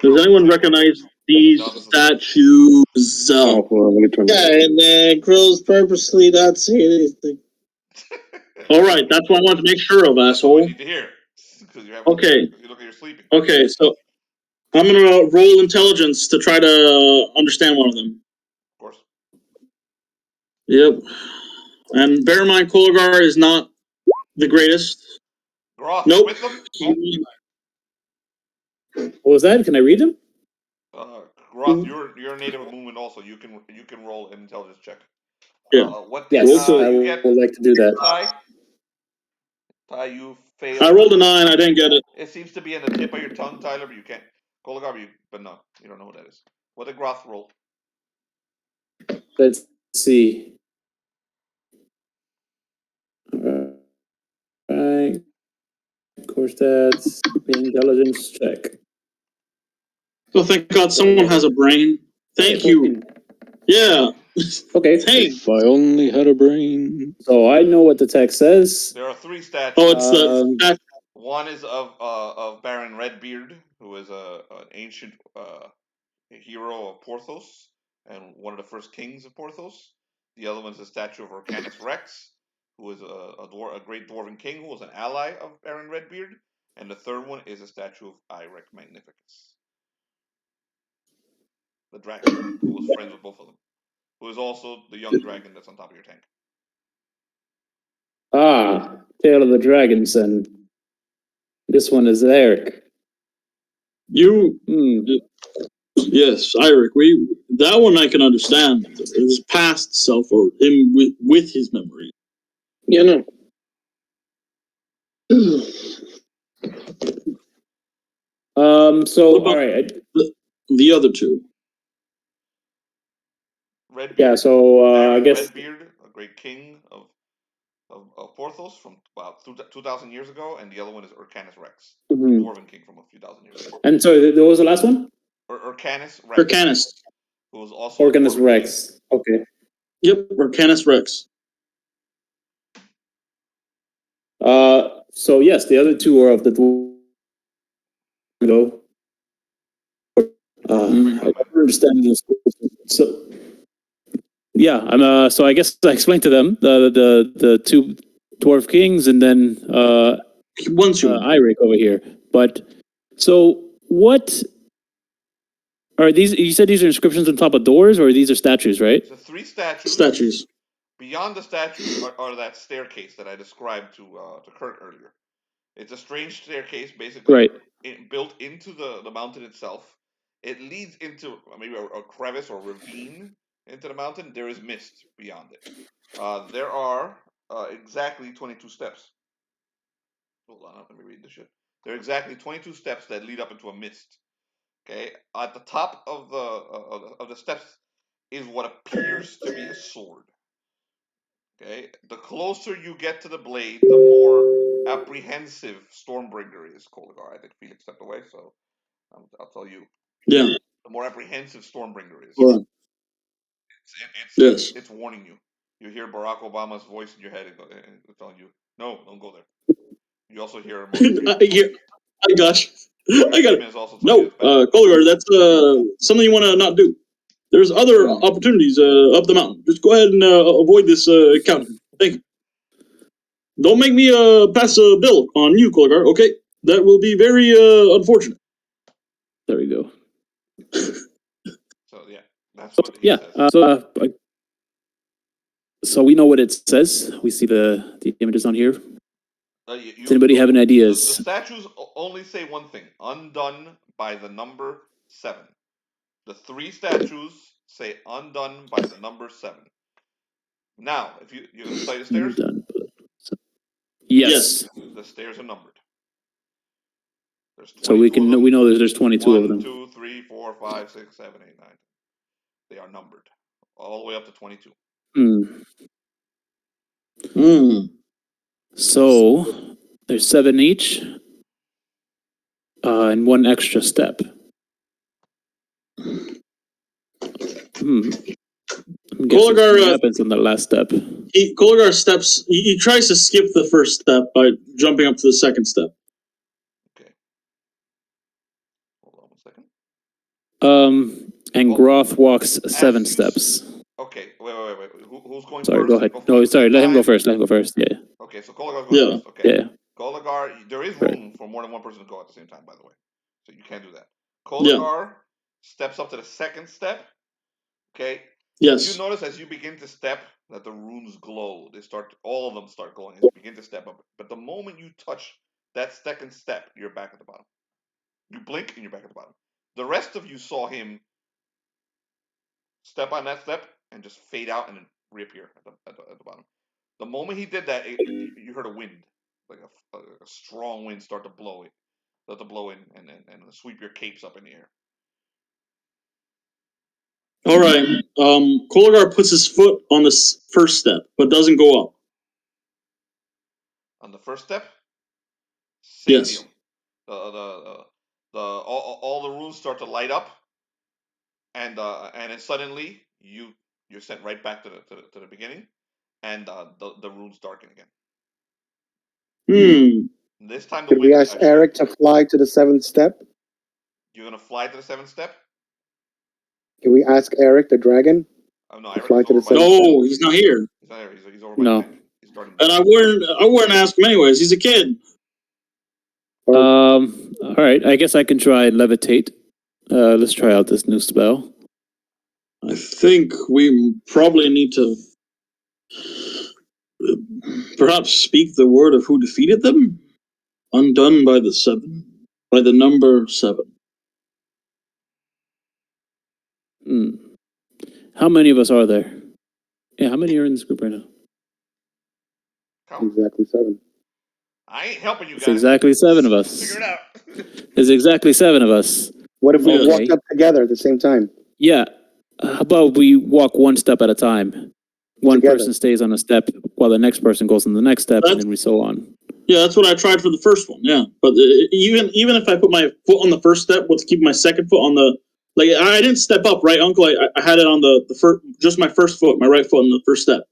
Does anyone recognize these statues? Yeah, and Krill's purposely not saying anything. All right, that's what I wanted to make sure of, asshole. You need to hear. Okay. You look like you're sleeping. Okay, so I'm gonna roll intelligence to try to understand one of them. Of course. Yep. And bear in mind, Koligar is not the greatest. Groth, nope. with them? What was that? Can I read them? Groth, you're a native of Moonwind also. You can roll an intelligence check. Yeah. Yes, I would like to do that. Ty, you failed. I rolled a 9. I didn't get it. It seems to be in the tip of your tongue, Tyler, but you can't. Koligar, but no, you don't know what that is. What did Groth roll? Let's see. Alright. Course that's the intelligence check. Oh, thank God someone has a brain. Thank you. Yeah. Okay. Hey. If I only had a brain. So I know what the text says. There are 3 statues. Oh, it's the one is of Baron Redbeard, who is an ancient hero of Porthos and one of the first kings of Porthos. The other one is a statue of Arcanus Rex, who is a great dwarven king who was an ally of Baron Redbeard. And the third one is a statue of Irek Magnificus, the dragon, who was friends with both of them. Who is also the young dragon that's on top of your tank. Ah, Tale of the Dragons, and this one is Irek. You, yes, Irek. That one I can understand. His past self, or him with his memory. Yeah, no. So all right. The other 2. Redbeard, yeah. So I guess Redbeard, a great king of Porthos from about 2,000 years ago, and the other one is Arcanus Rex, a dwarven king from a few thousand years ago. And sorry, what was the last one? Arcanus Rex. Arcanus. Who was also Arcanus Rex. Okay. Yep, Arcanus Rex. So yes, the other 2 are of the though. I don't understand this. So yeah, I'm so I guess I explained to them the 2 dwarf kings and then Irek over here. But so what are these? You said these are inscriptions on top of doors, or these are statues, right? So 3 statues. Statues. Beyond the statues are that staircase that I described to Kurt earlier. It's a strange staircase, basically built into the mountain itself. It leads into maybe a crevice or ravine into the mountain. There is mist beyond it. There are exactly 22 steps. Hold on, let me read this shit. There are exactly 22 steps that lead up into a mist. Okay, at the top of the steps is what appears to be a sword. Okay, the closer you get to the blade, the more apprehensive Stormbringer is. Koligar, I think Felix stepped away, so I'll tell you. Yeah. The more apprehensive Stormbringer is. Right. Yes. It's warning you. You hear Barack Obama's voice in your head and telling you, "No, don't go there." You also hear I got you. I got it. No, Koligar, that's something you want to not do. There's other opportunities up the mountain. Just go ahead and avoid this encounter. Thank you. Don't make me pass a bill on you, Koligar. Okay, that will be very unfortunate. There we go. So yeah, that's what he says. So we know what it says. We see the images on here. Does anybody have any ideas? The statues only say one thing: undone by the number 7. The 3 statues say undone by the number 7. Now, if you're going to study the stairs, yes, the stairs are numbered. So we know there's 22 of them. 1, 2, 3, 4, 5, 6, 7, 8, 9. They are numbered all the way up to 22. So there's 7 each, and 1 extra step. Koligar happens on the last step. Koligar steps. He tries to skip the first step by jumping up to the second step. Okay. Hold on 1 second. And Groth walks 7 steps. Okay, wait. Who's going sorry, first? Go ahead. No, sorry, let him go first. Yeah. Okay, so Koligar's going first. Okay. Yeah. Koligar, there is room for more than 1 person to go at the same time, by the way. So you can't do that. Koligar steps up to the second step. Okay. Yes. You notice as you begin to step that the runes glow. All of them start glowing as you begin to step up. But the moment you touch that second step, you're back at the bottom. You blink and you're back at the bottom. The rest of you saw him step on that step and just fade out and then reappear at the bottom. The moment he did that, you heard a wind, like a strong wind start to blow in and sweep your capes up in the air. All right. Koligar puts his foot on the first step, but doesn't go up. On the first step? Same yes. Deal. All the runes start to light up, and then suddenly you're sent right back to the beginning, and the runes darken again. This time Did we ask Irek to fly to the 7th step? You're gonna fly to the 7th step? Can we ask Irek, the dragon? No, to fly to the 7th No, he's not here. He's not here. He's over by the He's starting. And I wouldn't ask him anyways. He's a kid. All right. I guess I can try levitate. Let's try out this new spell. I think we probably need to perhaps speak the word of who defeated them. Undone by the number 7. How many of us are there? Yeah, how many are in this group right now? Exactly 7. I ain't helping you guys. It's exactly 7 of us. Figure it out. There's exactly 7 of us. What if we walked up together at the same time? Yeah. How about we walk 1 step at a time? One person stays on a step while the next person goes on the next step, and then we so on. Yeah, that's what I tried for the first one. Yeah, but even if I put my foot on the first step, let's keep my second foot on the. Like I didn't step up, right, Uncle? I had it on the first, just my first foot, my right foot on the first step.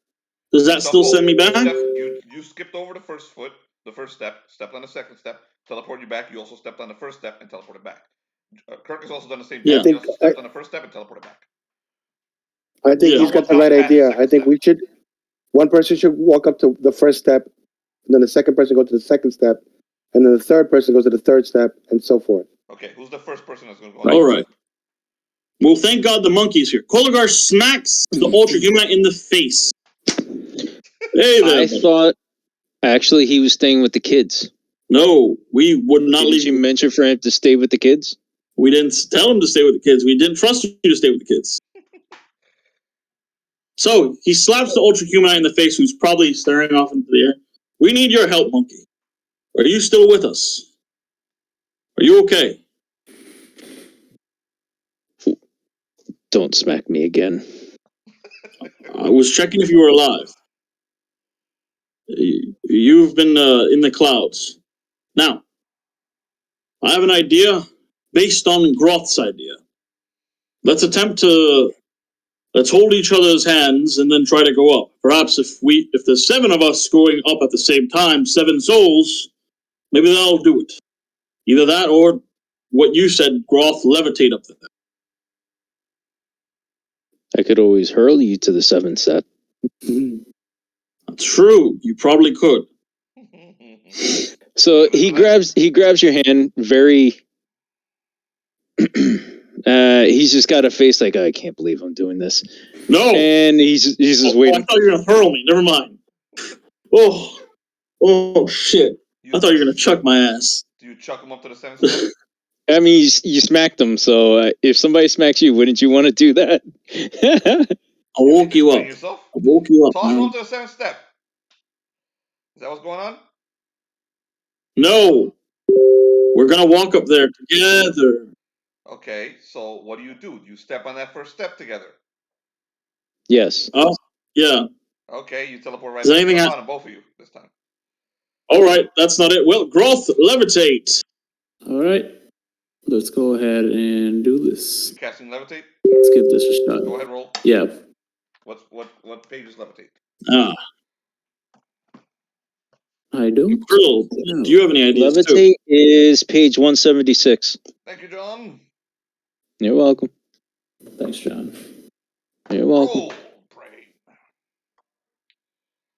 Does that still send me back? You skipped over the first foot, the first step, stepped on the second step, teleported you back. You also stepped on the first step and teleported back. Kirk has also done the same thing. He also stepped on the first step and teleported back. I think he's got the right idea. I think we should. One person should walk up to the first step, and then the second person go to the second step, and then the third person goes to the third step, and so forth. Okay, who's the first person that's going to go? All right. Well, thank God the monkey's here. Koligar smacks the Ultra-Humanite in the face. Hey there. I thought actually he was staying with the kids. No, we would not leave. Did you mention for him to stay with the kids? We didn't tell him to stay with the kids. We didn't trust you to stay with the kids. So he slaps the Ultra-Humanite in the face, who's probably staring off into the air. We need your help, monkey. Are you still with us? Are you okay? Don't smack me again. I was checking if you were alive. You've been in the clouds. Now, I have an idea based on Groth's idea. Let's hold each other's hands and then try to go up. Perhaps if there's 7 of us going up at the same time, 7 souls, maybe that'll do it. Either that or what you said, Groth, levitate up there. I could always hurl you to the 7th step. That's true. You probably could. So he grabs your hand very. He's just got a face like, I can't believe I'm doing this. No, and he's just waiting. I thought you were gonna hurl me. Never mind. Oh shit! I thought you were gonna chuck my ass. Do you chuck him up to the 7th step? I mean, you smacked him, so if somebody smacks you, wouldn't you want to do that? I woke you up. Yourself? I woke you up. Toss him up to the 7th step. Is that what's going on? No. We're gonna walk up there together. Okay, so what do? Do you step on that first step together? Yes. Oh, yeah. Okay, you teleport right Does anything on both of you this time. All right, that's not it. Well, Groth, levitate. All right, let's go ahead and do this. You're casting levitate. Let's give this a shot. Go ahead, roll. Yeah. What page is levitate? I don't. Krill, do you have any ideas? Levitate is page 176. Thank you, John. You're welcome. Thanks, John. You're welcome.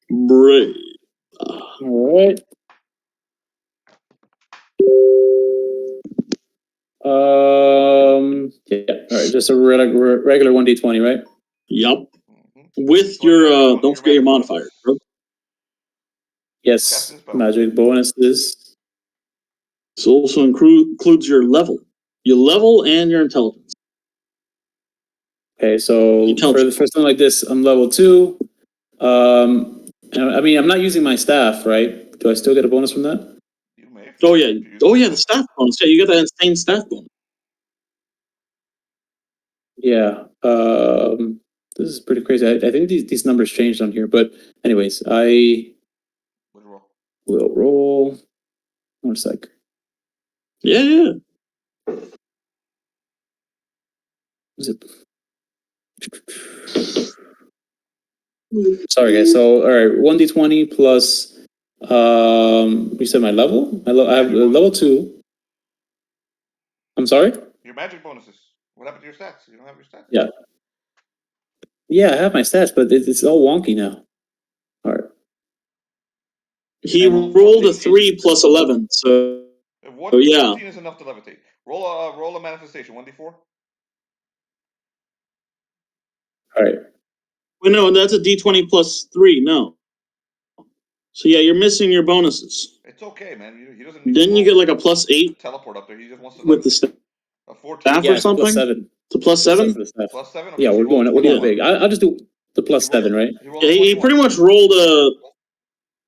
Brave. All right. Yeah. All right. Just a regular 1d20, right? Yup. With your don't forget your modifier, bro. Yes. Magic bonuses. This also includes your level and your intelligence. Okay, so for something like this, I'm level 2. I mean, I'm not using my staff, right? Do I still get a bonus from that? You may. Oh yeah, the staff bonus. Yeah, you get that insane staff bonus. Yeah. This is pretty crazy. I think these numbers changed on here, but anyways, I will roll. 1 sec. Yeah. Zip. Sorry, guys. So, all right, 1d20 plus. You said my level? I have level 2. I'm sorry. Your magic bonuses. What happened to your stats? You don't have your stats. Yeah. Yeah, I have my stats, but it's all wonky now. All right. He rolled a 3 plus 11, so yeah. 14 is enough to levitate. Roll a manifestation. 1d4. All right. Well, no, that's a d20 plus 3. No. So yeah, you're missing your bonuses. It's okay, man. He doesn't. Didn't you get like a plus 8? Teleport up there. He just wants to with the staff. A 14. Or something. Plus 7. It's a plus 7. Plus 7. Okay, Yeah, we're going big. I'll just do the plus 7, right? Yeah, he pretty much rolled a.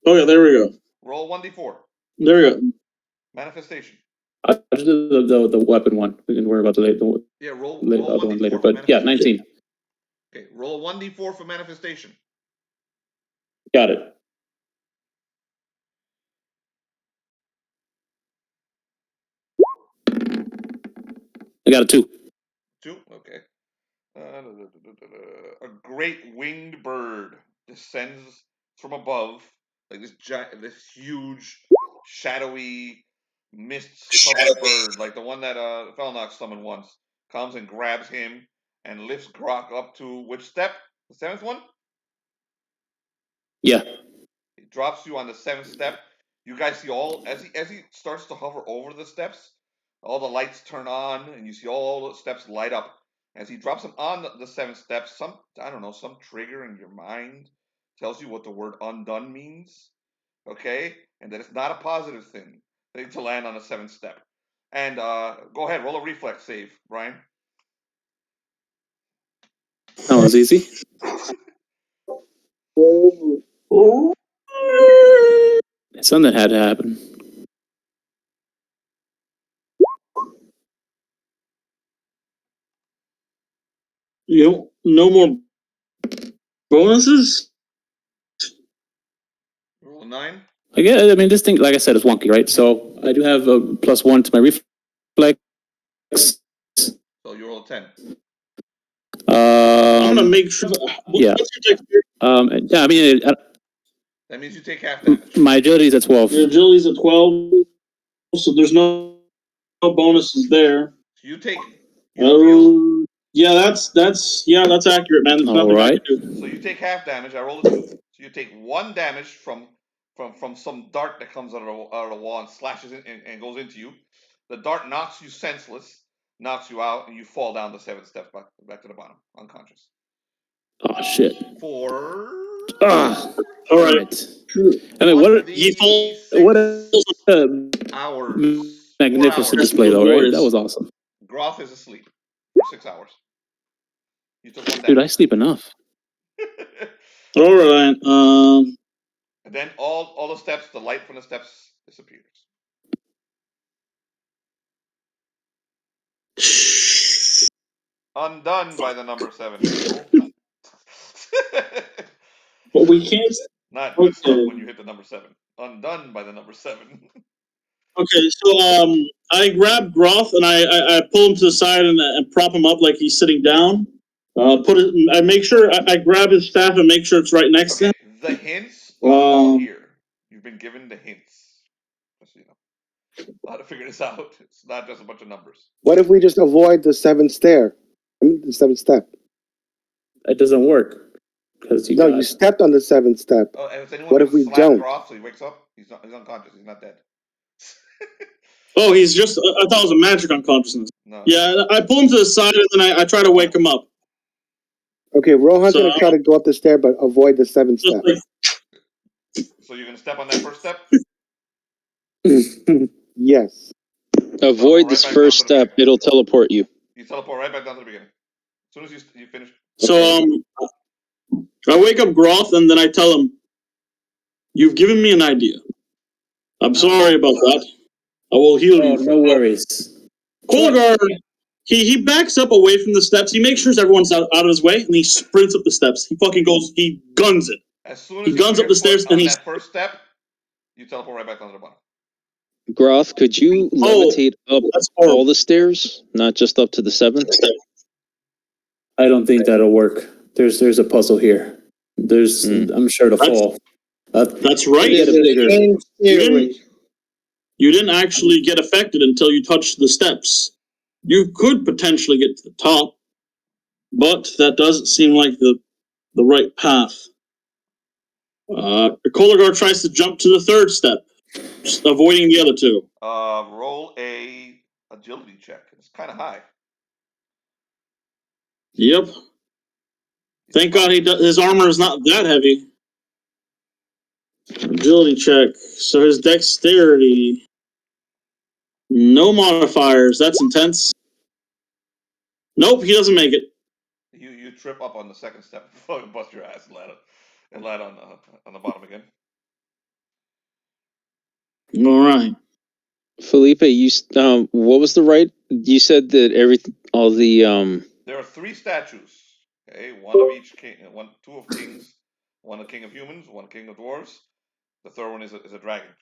Oh yeah, there we go. Roll 1d4. There we go. Manifestation. I'll just do the weapon one. We can worry about the other one later. But yeah, 19. Okay, roll 1d4 for manifestation. Got it. I got a 2. 2? Okay. A great winged bird descends from above, like this huge, shadowy, mist-covered bird, like the one that Felnox summoned once, comes and grabs him and lifts Groth up to which step? The 7th one? Yeah. He drops you on the 7th step. You guys see all as he starts to hover over the steps, all the lights turn on, and you see all the steps light up. As he drops them on the 7th step, some trigger in your mind tells you what the word undone means, okay? And that it's not a positive thing to land on the 7th step. And go ahead, roll a reflex save, Brian. That was easy. Something had to happen. No more bonuses? Roll a 9. I mean, this thing, like I said, is wonky, right? So I do have a +1 to my reflex. So you roll a 10. I'm gonna make sure. Yeah. Yeah, I mean, that means you take half damage. My agility is at 12. Your agility is at 12, so there's no bonuses there. So you take. Yeah, that's accurate, man. There's nothing I can do. So you take half damage. I rolled a 2. So you take 1 damage from some dart that comes out of the wall and slashes it and goes into you. The dart knocks you senseless, knocks you out, and you fall down the 7 steps back to the bottom, unconscious. Oh shit! All right. I mean, what hours? Magnificent display, though, right? That was awesome. Groth is asleep for 6 hours. You took 1 damage. Dude, I sleep enough. All right. And then all the steps, the light from the steps disappears. Undone by the number 7. But we can't. Not good stuff when you hit the number 7. Undone by the number 7. Okay, so I grab Groth and I pull him to the side and prop him up like he's sitting down. I make sure I grab his staff and make sure it's right next to him. The hints are all here. You've been given the hints. Just so you know. How to figure this out. It's not just a bunch of numbers. What if we just avoid the 7th stair? I mean, the 7th step. It doesn't work. You stepped on the 7th step. Oh, and what if we don't? Groth, so he wakes up. He's unconscious. He's not dead. Oh, he's just. I thought it was a magic unconsciousness. No. Yeah, I pull him to the side and then I try to wake him up. Okay, Rohan's gonna try to go up the stair, but avoid the 7th step. So you're gonna step on that first step? Yes. Avoid this first step; it'll teleport you. You teleport right back down to the beginning. As soon as you finish. So I wake up Groth and then I tell him, "You've given me an idea. I'm sorry about that. I will heal you." No worries. Koligar, he backs up away from the steps. He makes sure everyone's out of his way, and he sprints up the steps. He fucking goes. He guns it. As soon as he guns up the stairs, and that first step, you teleport right back down to the bottom. Groth, could you levitate up all the stairs, not just up to the 7th? I don't think that'll work. There's a puzzle here. I'm sure to fall. That's right. You didn't actually get affected until you touched the steps. You could potentially get to the top, but that doesn't seem like the right path. Koligar tries to jump to the 3rd step, just avoiding the other 2. Roll a agility check. It's kind of high. Yep. Thank God his armor is not that heavy. Agility check. So his dexterity. No modifiers. That's intense. Nope, he doesn't make it. You trip up on the 2nd step, fucking bust your ass and land on the bottom again. All right. Felipe, what was the right? You said that all the There are 3 statues. Okay, one of each king, 2 of kings, one a king of humans, one king of dwarves. The 3rd one is a dragon.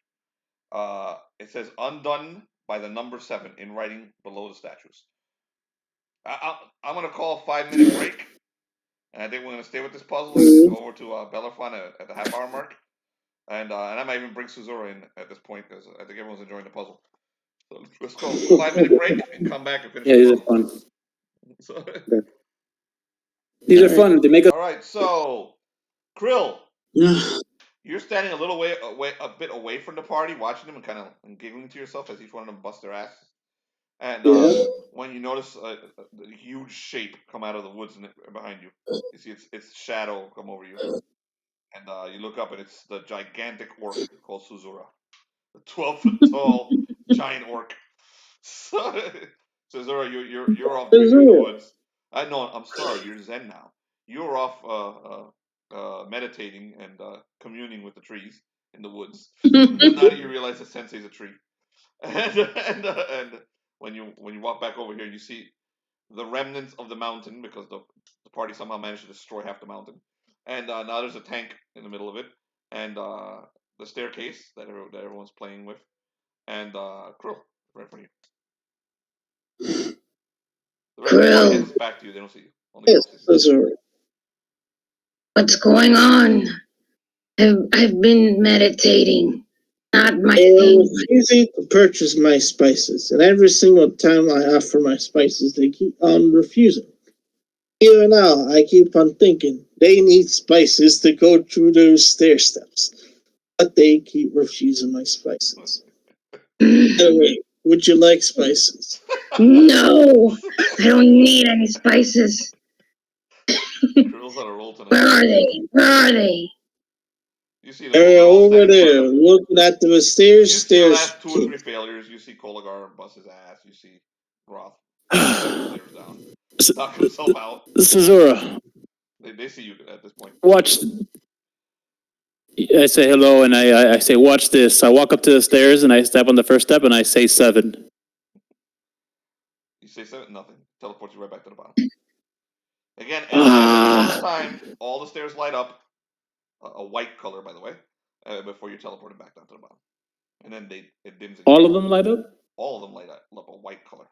It says undone by the number 7 in writing below the statues. I'm gonna call a 5-minute break, and I think we're gonna stay with this puzzle and go over to Bellerfon at the half-hour mark, and I might even bring Suzurra in at this point because I think everyone's enjoying the puzzle. So let's go 5-minute break and come back and finish. Yeah, these are fun. These are fun. They make us. All right, so Krill, you're standing a bit away from the party, watching them and kind of giggling to yourself as each one of them busts their ass. And when you notice a huge shape come out of the woods behind you, you see its shadow come over you, and you look up and it's the gigantic orc called Suzurra, the 12-foot tall giant orc. So, Suzurra, you're off in the woods. I'm sorry, you're Zen now. You're off meditating and communing with the trees in the woods. Now that you realize that Sensei's a tree, and when you walk back over here, you see the remnants of the mountain because the party somehow managed to destroy half the mountain, and now there's a tank in the middle of it, and the staircase that everyone's playing with, and Krill right in front of you. The rest of the party heads back to you. They don't see you. Only Yes, Suzurra. What's going on? I've been meditating. Not my thing. Refusing to purchase my spices, and every single time I offer my spices, they keep on refusing. Even now, I keep on thinking they need spices to go through those stair steps, but they keep refusing my spices. Anyway, would you like spices? No, I don't need any spices. Krill's on a roll tonight. Where are they? Where are they? You see They're over there, looking at the stairs. You see the last 2 or 3 failures. You see Koligar bust his ass. You see Groth stairs down, knock himself out. Suzurra. They see you at this point. Watch. I say hello, and I say, watch this. I walk up to the stairs, and I step on the first step, and I say 7. You say 7, nothing. Teleports you right back to the bottom. Again, and all the time, all the stairs light up, a white color, by the way, before you're teleported back down to the bottom. And then it dims again. All of them light up? All of them light up a white color.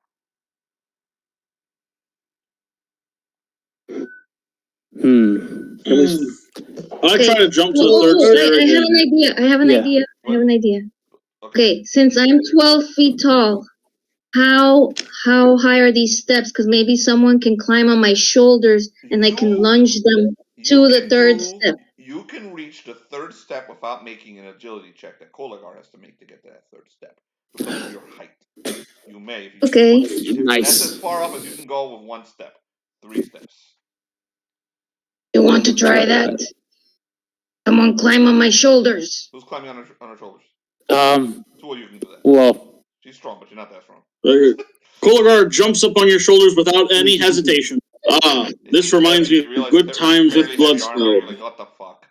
I try to jump to the third stair. I have an idea. Okay, since I'm 12 feet tall, how high are these steps? Because maybe someone can climb on my shoulders and I can lunge them to the third step. You can reach the third step without making an agility check that Koligar has to make to get to that third step because of your height. You may. If you Okay. Nice. That's as far up as you can go with 1 step. 3 steps. You want to try that? Someone climb on my shoulders. Who's climbing on her shoulders? 2 of you can do that. Well, she's strong, but you're not that strong. Koligar jumps up on your shoulders without any hesitation. This reminds me of good times with Bloodspell. Like, what the fuck?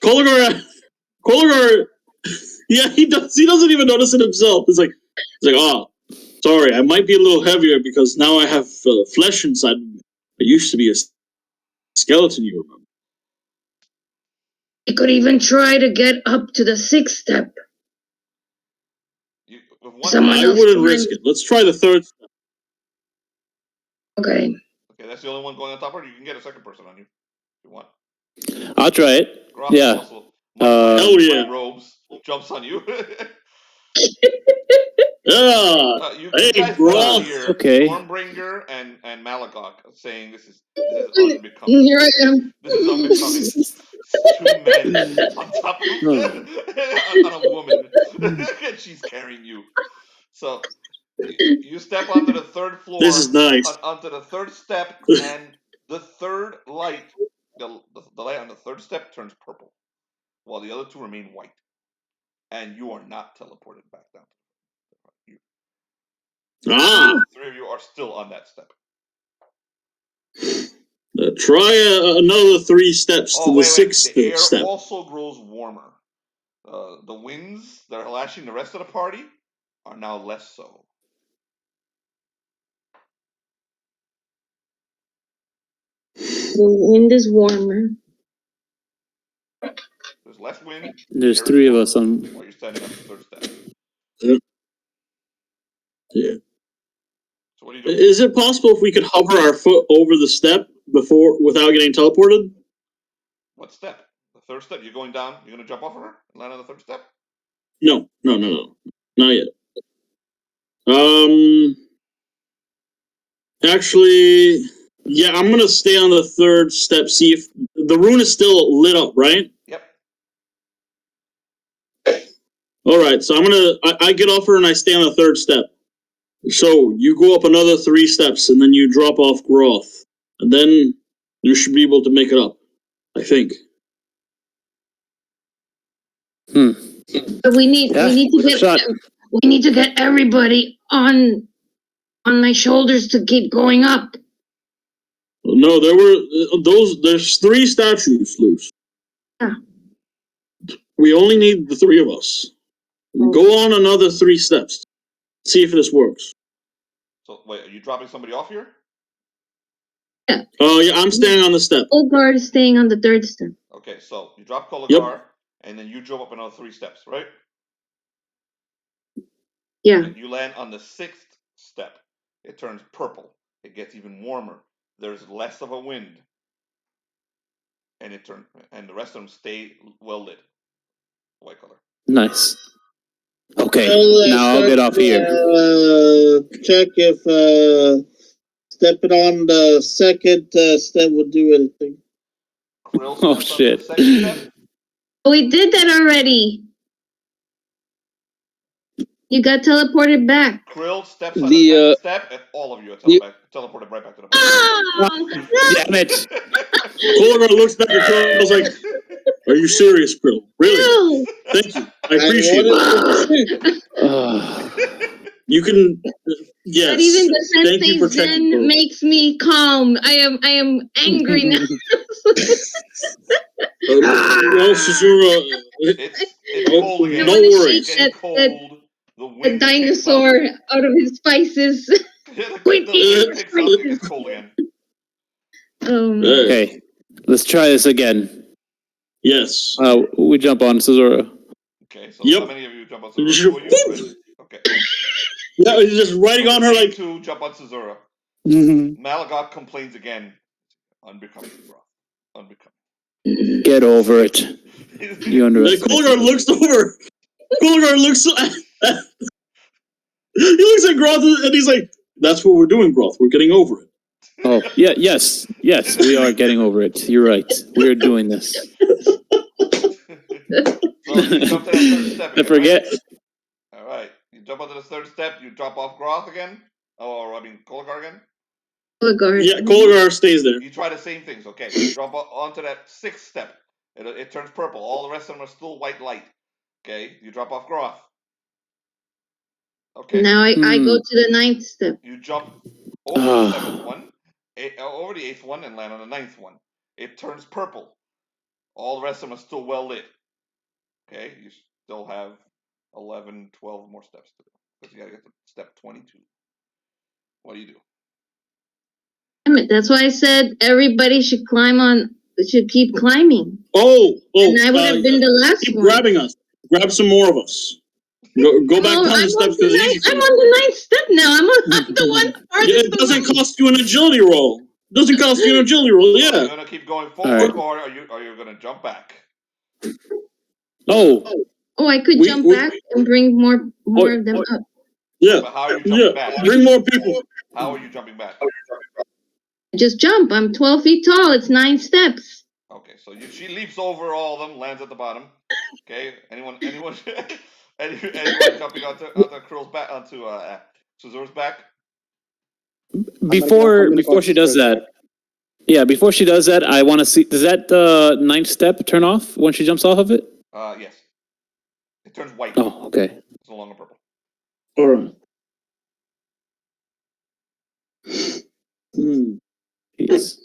Koligar, yeah, he doesn't even notice it himself. He's like, sorry, I might be a little heavier because now I have flesh inside me. I used to be a skeleton, you remember. You could even try to get up to the 6th step. I wouldn't risk it. Let's try the 3rd step. Okay. Okay, that's the only one going on top, or you can get a second person on you if you want. I'll try it. Groth yeah. Also, hell yeah. Robes jumps on you. Hey, Groth. Okay. Stormbringer and Malagok saying this is unbecoming. Here I am. This is unbecoming. 2 men on top of on a woman. And she's carrying you. So you step onto the 3rd floor. This is nice. Onto the 3rd step, and the 3rd light, the light on the 3rd step turns purple, while the other 2 remain white, and you are not teleported back down. The 3 of you are still on that step. Try another 3 steps to the 6th step. The air also grows warmer. The winds that are lashing the rest of the party are now less so. The wind is warmer. There's less wind. There's 3 of us on. While you're standing on the 3rd step. Yeah. So what do you do? Is it possible if we could hover our foot over the step without getting teleported? What step? The 3rd step? You're going down? You're going to jump off of her and land on the 3rd step? No. Not yet. Actually, yeah, I'm going to stay on the 3rd step, see if the rune is still lit up, right? Yep. Alright, so I get off her and I stay on the 3rd step. So, you go up another 3 steps and then you drop off Groth. And then you should be able to make it up. I think. But we need to get everybody on my shoulders to keep going up. No, there's 3 statues loose. Yeah. We only need the 3 of us. Go on another 3 steps. See if this works. So wait, are you dropping somebody off here? Yeah. Oh yeah, I'm standing on the step. Koligar is staying on the third step. Okay, so you drop Koligar, Yep. and then you jump up another 3 steps, right? Yeah. And you land on the 6th step. It turns purple. It gets even warmer. There's less of a wind, and the rest of them stay well lit, white color. Nice. Okay, now I'll get off here. Check if stepping on the second step would do anything. Krill Oh steps shit! on the 2nd step. We did that already. You got teleported back. Krill steps on the 2nd step, and all of you are teleported right back to the bottom. Oh, Damn it! Koligar looks back at Krill and was like, "Are you serious, Krill? Really? no. Thank you. I appreciate it. You can, yes. Not even the Thank you for Sensei checking, Zen Krill. makes me calm. I am angry now. Well, Suzurra, It's cold again. don't worry. It's getting cold. The A wind dinosaur out of his spices. the wind picks up. It gets cold again. Okay, let's try this again. Yes. We jump on Suzurra. Okay, so Yep. how many of you jump on Suzurra? Right? Okay. Yeah, he's just riding on her like. 2 jump on Suzurra. Malagot complains again. Unbecoming, bro. Unbecoming. Get over it. You underestimate. Koligar looks over. Koligar looks. He looks at Groth and he's like, "That's what we're doing, Groth. We're getting over it." Oh yeah, yes, we are getting over it. You're right. We are doing this. So you jump to that 3rd step again, I forget. Right? All right. You jump onto the 3rd step. You drop off Groth again. Koligar again. Koligar. Yeah, Koligar stays there. You try the same things. Okay. You drop onto that 6th step. It turns purple. All the rest of them are still white light. Okay. You drop off Groth. Okay. Now I go to the 9th step. You jump over the 7th one, over the 8th one, and land on the 9th one. It turns purple. All the rest of them are still well lit. Okay, you still have 11, 12 more steps to do. Because you gotta get to step 22. What do you do? That's why I said everybody should keep climbing. Oh! And I would have been the last keep one. grabbing us. Grab some more of us. Go back down the steps because I'm on the 9th step now. I'm the one. It doesn't cost you an agility roll. It doesn't cost you an agility roll. Yeah. Are you gonna keep going forward, or are you gonna jump back? Oh, I could jump back and bring more of them up. Yeah. But how are you jumping back? Bring more people. How are you jumping back? Just jump. I'm 12 feet tall. It's 9 steps. Okay, so she leaps over all of them, lands at the bottom. Okay, anyone jumping onto Krill's back, onto Suzurra's back? Before she does that, before she does that, I want to see. Does that 9th step turn off when she jumps off of it? Yes. It turns white. Oh, okay. It's no longer purple. All right. Jeez.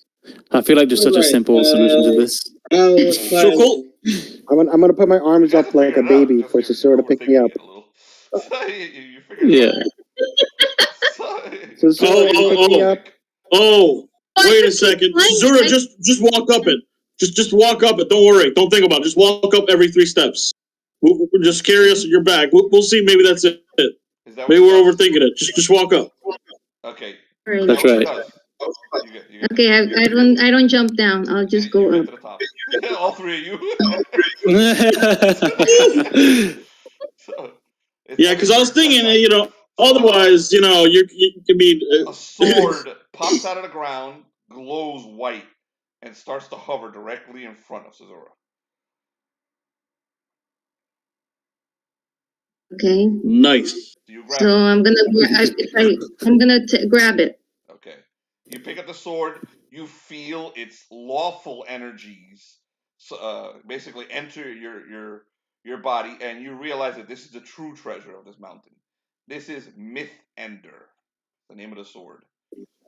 I feel like there's such a simple solution to this. So cool. I'm gonna put my arms up like a baby for Suzurra to pick me up. You figured it out. Suzurra, pick me up. Oh, wait a second. Suzurra, just walk up it. Just walk up it. Don't worry. Don't think about it. Just walk up every 3 steps. We'll just carry us at your back. We'll see. Maybe that's it. Maybe we're overthinking it. Just walk up. Okay. That's right. Okay, I don't jump down. I'll just go up. To the top. All 3 of you. Yeah, because I was thinking, otherwise, you can be. A sword pops out of the ground, glows white, and starts to hover directly in front of Suzurra. Okay. Nice. So I'm gonna grab it. Okay. You pick up the sword. You feel its lawful energies, basically enter your body, and you realize that this is the true treasure of this mountain. This is Myth Ender, the name of the sword.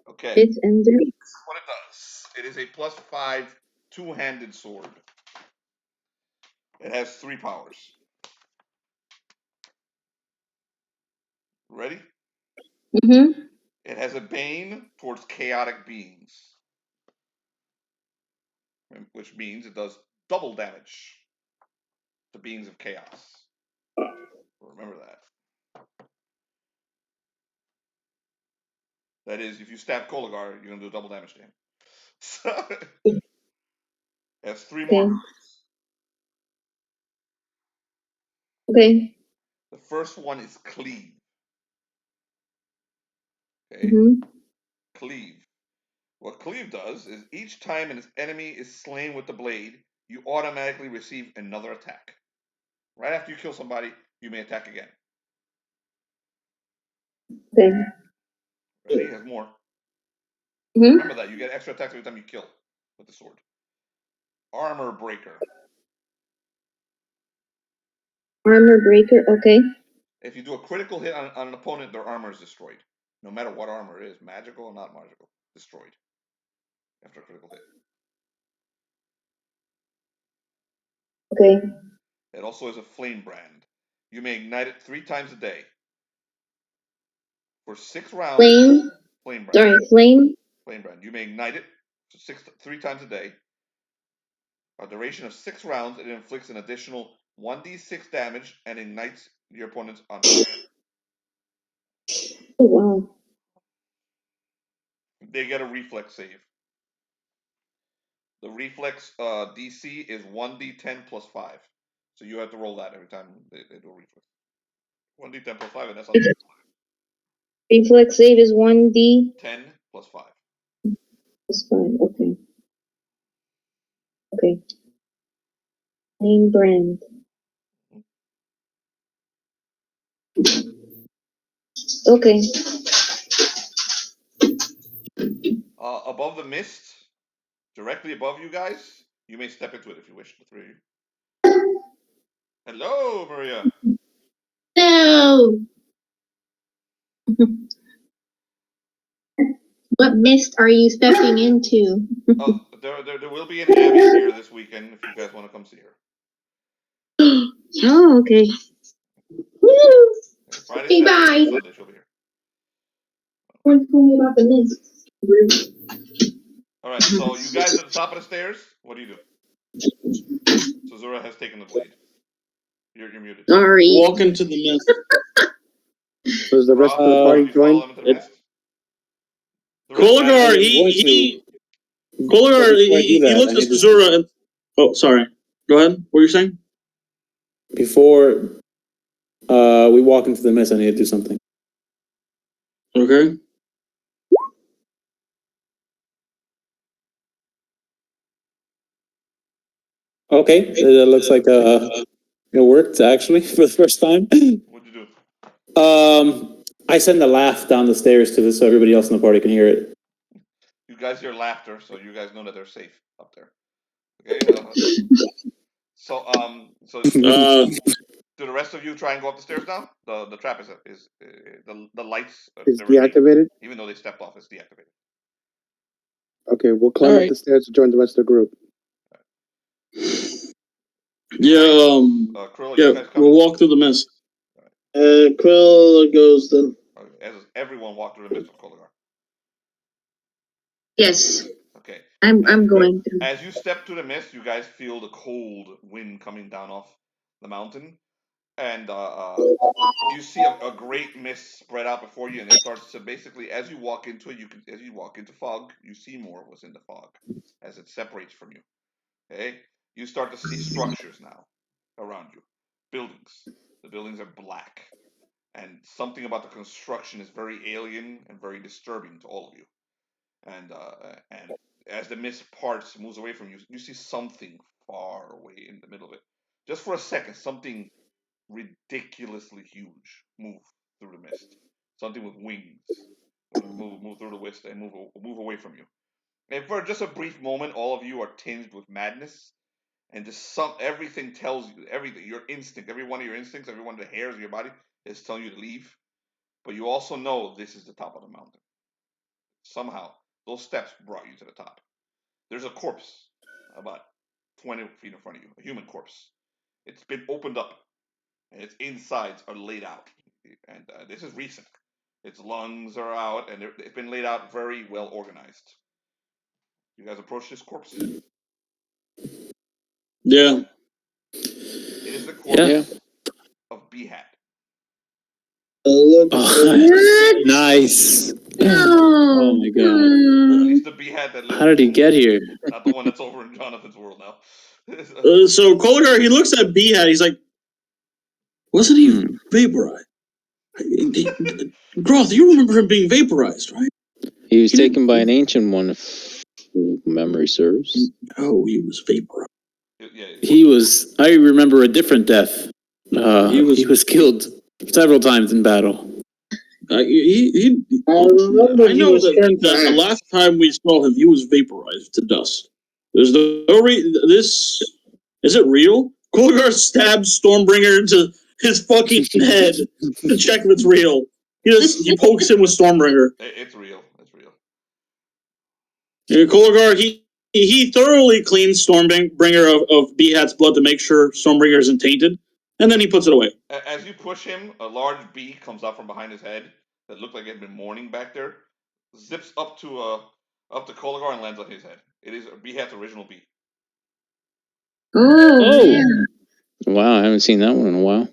Okay. Myth Ender. What it does? It is a +5 2-handed sword. It has 3 powers. Ready? Mm-hmm. It has a bane towards chaotic beings, which means it does double damage to beings of chaos. Remember that. That is, if you stab Koligar, you're going to do double damage to him. So, it has 3 more. Okay. The first one is Cleave. Okay? Cleave. What Cleave does is each time an enemy is slain with the blade, you automatically receive another attack. Right after you kill somebody, you may attack again. Okay. Ready? It has more. Remember that. You get extra attacks every time you kill with the sword. Armor Breaker. Armor Breaker, okay. If you do a critical hit on an opponent, their armor is destroyed. No matter what armor it is, magical or not magical, destroyed after a critical hit. Okay. It also is a flame brand. You may ignite it 3 times a day. For 6 rounds. Flame? Flame brand. Sorry, flame? Flame brand. You may ignite it 3 times a day. A duration of 6 rounds, it inflicts an additional 1d6 damage and ignites your opponents on fire. Oh, wow. They get a reflex save. The reflex DC is 1d10 plus 5. So you have to roll that every time they do a reflex. 1d10 plus 5, and that's on reflex save is 1d 10 plus 5. Plus 5, okay. Okay. Name brand. Okay. Above the mist, directly above you guys, you may step into it if you wish, the 3 of you. Hello, Maria. No. What mist are you stepping into? There will be an Abby here this weekend if you guys want to come see her. Oh, okay. Woo! Friday, Saturday, and Sunday she'll be here. Someone told me about the mist. All right, so you guys at the top of the stairs, what do you do? Suzurra has taken the blade. You're muted. Sorry. Walk into the mist. Was the rest of the party joined? Koligar, he looks at Suzurra and... Oh, sorry. Go ahead. What were you saying? Before we walk into the mist, I need to do something. Okay. Okay, it looks like it worked actually for the first time. What'd you do? I send a laugh down the stairs to so everybody else in the party can hear it. You guys hear laughter, so you guys know that they're safe up there. Okay. Do the rest of you try and go up the stairs now? The trap is the lights. Is deactivated? Even though they stepped off, it's deactivated. Okay, we'll climb up the stairs to join the rest of the group. Yeah, Krill, we'll walk through the mist. Krill goes then. As everyone walk through the mist of Koligar. Yes. Okay. I'm going to. As you step through the mist, you guys feel the cold wind coming down off the mountain, and you see a great mist spread out before you, and it starts to basically, as you walk into it, as you walk into fog, you see more of what's in the fog as it separates from you. Okay, you start to see structures now around you, buildings. The buildings are black, and something about the construction is very alien and very disturbing to all of you. And as the mist parts, moves away from you, you see something far away in the middle of it. Just for a second, something ridiculously huge move through the mist. Something with wings move through the mist and move away from you. And for just a brief moment, all of you are tinged with madness, and just everything tells you everything. Your instinct, every one of your instincts, every one of the hairs of your body is telling you to leave. But you also know this is the top of the mountain. Somehow, those steps brought you to the top. There's a corpse about 20 feet in front of you, a human corpse. It's been opened up, and its insides are laid out. And this is recent. Its lungs are out, and it's been laid out very well organized. You guys approach this corpse. Yeah. It is the corpse of Behat. Oh, nice. Oh my god. At least the Behat that lives. How did he get here? Not the one that's over in Jonathan's world now. So Koligar, he looks at Behat. He's like, "Wasn't he vaporized? Groth, you remember him being vaporized, right?" He was taken by an ancient one, if memory serves. Oh, he was vaporized. He was. I remember a different death. He was killed several times in battle. I know that the last time we saw him, he was vaporized to dust. There's no this. Is it real? Koligar stabs Stormbringer into his fucking head to check if it's real. He pokes him with Stormbringer. It's real. It's real. Koligar, he thoroughly cleans Stormbringer of Behat's blood to make sure Stormbringer isn't tainted, and then he puts it away. As you push him, a large bee comes out from behind his head that looked like it had been mourning back there, zips up to Koligar and lands on his head. It is Behat's original bee. Oh. Wow, I haven't seen that one in a while.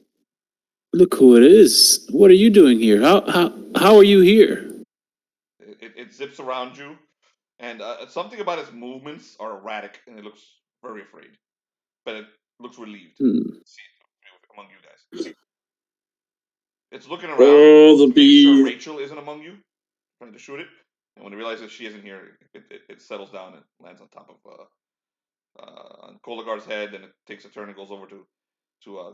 Look who it is. What are you doing here? How are you here? It zips around you, and something about its movements are erratic, and it looks very afraid, but it looks relieved among you guys. It's looking around to make sure Rachel isn't among you, trying to shoot it, and when it realizes she isn't here, it settles down and lands on top of Koligar's head, then it takes a turn and goes over to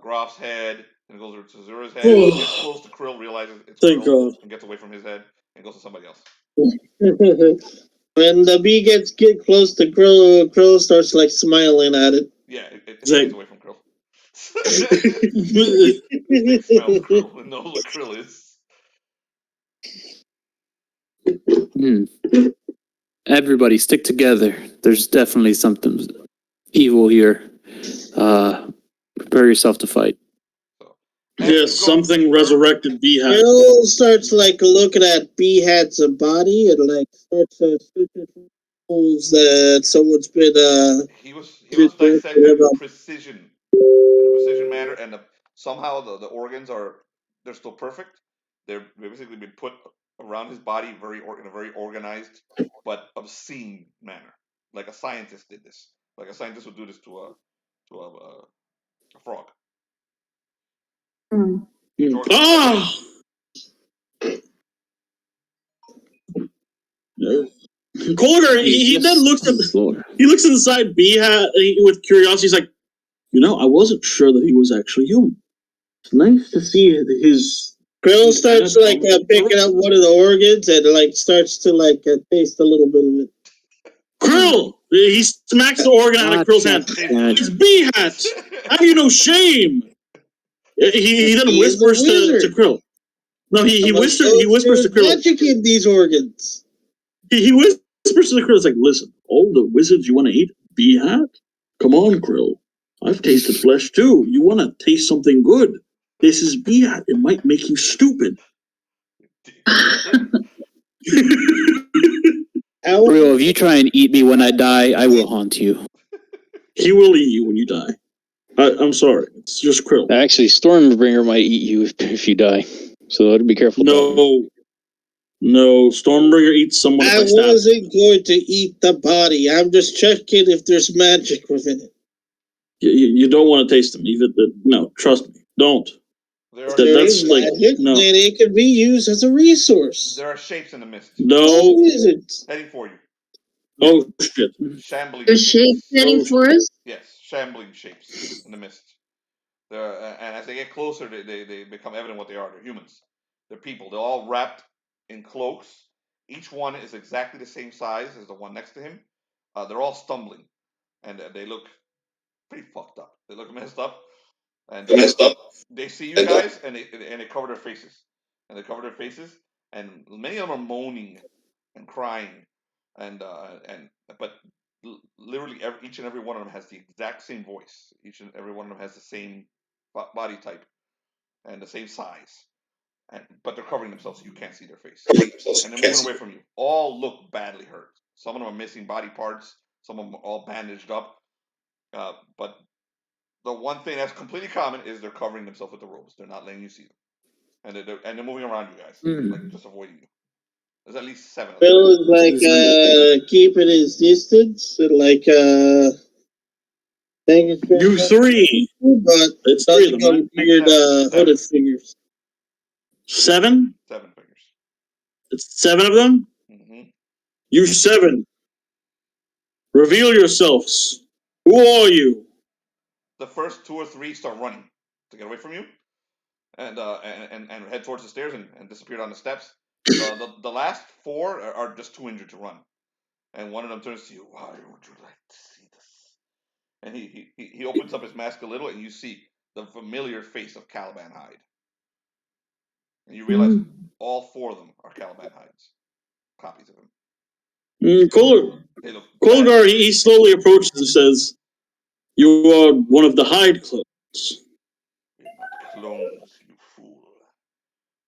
Groth's head, and it goes over to Suzurra's head. It gets close to Krill, realizes it's Krill, and gets away from his head, and goes to somebody else. When the bee gets close to Krill starts like smiling at it. Yeah, it gets away from Krill. It smells Krill and knows what Krill is. Everybody stick together. There's definitely something evil here. Prepare yourself to fight. Yes, something resurrected Behat. Krill starts like looking at Behat's body and like starts holes that someone's been He was dissected in a precision manner, and somehow the organs they're still perfect. They're basically been put around his body in a very organized but obscene manner, like a scientist did this. Like a scientist would do this to a frog. Ah! Koligar, he then looks at the floor. He looks inside Behat with curiosity. He's like, I wasn't sure that he was actually human. It's nice to see his. Krill starts like picking up one of the organs and like starts to like taste a little bit of it. Krill! He smacks the organ out of Krill's hand. It's Behat! Have you no shame? He then whispers to Krill. No, he whispers to Krill. Magic in these organs. He whispers to the Krill. It's like, listen, all the wizards you want to eat, Behat? Come on, Krill. I've tasted flesh too. You want to taste something good. This is Behat. It might make you stupid. Krill, if you try and eat me when I die, I will haunt you. He will eat you when you die. I'm sorry. It's just Krill. Actually, Stormbringer might eat you if you die. So be careful. No, Stormbringer eats someone. I wasn't going to eat the body. I'm just checking if there's magic within it. You don't want to taste them. No, trust me. Don't. That's like magic, no. Then it can be used as a resource. There are shapes in the mist. No. Heading for you. Oh, shit. Shambling. There's shapes heading for us? Yes, shambling shapes in the mist. And as they get closer, they become evident what they are. They're humans. They're people. They're all wrapped in cloaks. Each one is exactly the same size as the one next to him. They're all stumbling. And they look pretty fucked up. They look messed up. And they see you guys, and they cover their faces. And they cover their faces, and many of them are moaning and crying, but literally each and every one of them has the exact same voice. Each and every one of them has the same body type and the same size. but they're covering themselves so you can't see their face. And they're moving away from you. All look badly hurt. Some of them are missing body parts. Some of them are all bandaged up. But the one thing that's completely common is they're covering themselves with the robes. They're not letting you see them. And they're moving around you guys, like just avoiding you. There's at least 7 of them. Bill is like keeping his distance, like You 3, but it's 3 of them, right? Weird hooded figures. 7? 7 figures. It's 7 of them. Mm-hmm. You 7. Reveal yourselves. Who are you? The first 2 or 3 start running to get away from you, and head towards the stairs and disappear down the steps. The last 4 are just too injured to run, and one of them turns to you. Why would you like to see this? And he opens up his mask a little, and you see the familiar face of Caliban Hyde, and you realize all 4 of them are Caliban Hydes, copies of him. Koligar, he slowly approaches and says, "You are one of the Hyde clones." We're not clones, you fool.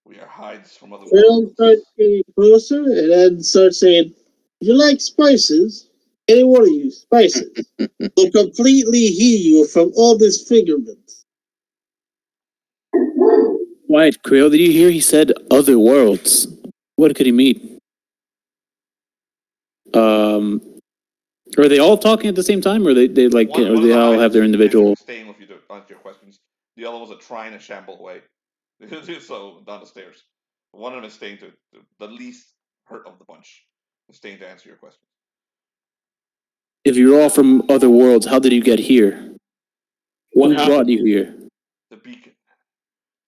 We are Hydes from other Bill worlds. starts getting closer and then starts saying, "You like spices? Any one of you, spices will completely heal you from all this figurement." Quiet, Krill. Did you hear he said other worlds? What could he mean? Are they all talking at the same time, or they like, or they all have their individual? Staying with you to answer your questions. The other ones are trying to shamble away, so down the stairs. One of them is staying to the least hurt of the bunch, is staying to answer your questions. If you're all from other worlds, how did you get here? Who brought you here? The beacon.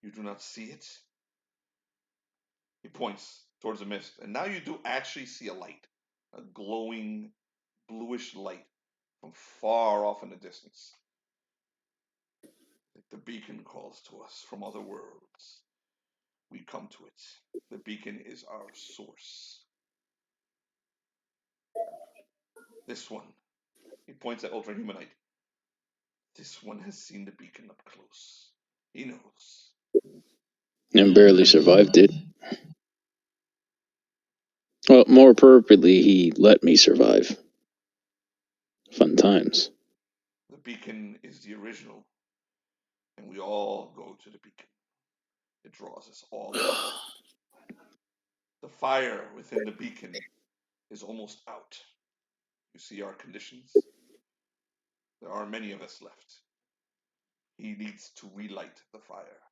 You do not see it? He points towards the mist, and now you do actually see a light, a glowing, bluish light from far off in the distance. The beacon calls to us from other worlds. We come to it. The beacon is our source. This one, he points at Ultra-Humanite. This one has seen the beacon up close. He knows. And barely survived it. Well, more appropriately, he let me survive. Fun times. The beacon is the original, and we all go to the beacon. It draws us all in. The fire within the beacon is almost out. You see our conditions? There are many of us left. He needs to relight the fire.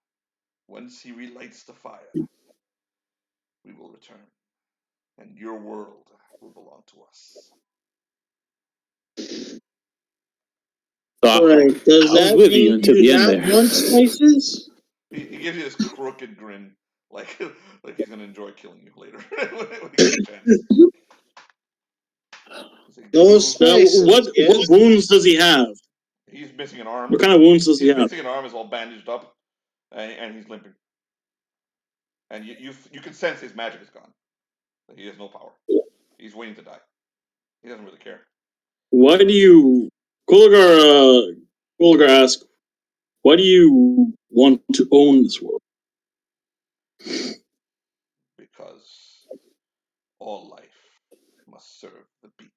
Once he relights the fire, we will return, and your world will belong to us. Alright, does that with mean you until the end there. want spices? He gives you this crooked grin, like he's gonna enjoy killing you later when he gets a chance. Those spices. What wounds does he have? He's missing an arm. What kind of wounds does he have? He's missing an arm. Is all bandaged up, and he's limping. And you can sense his magic is gone. He has no power. He's waiting to die. He doesn't really care. Why do you, Koligar asks, why do you want to own this world? Because all life must serve the beacon.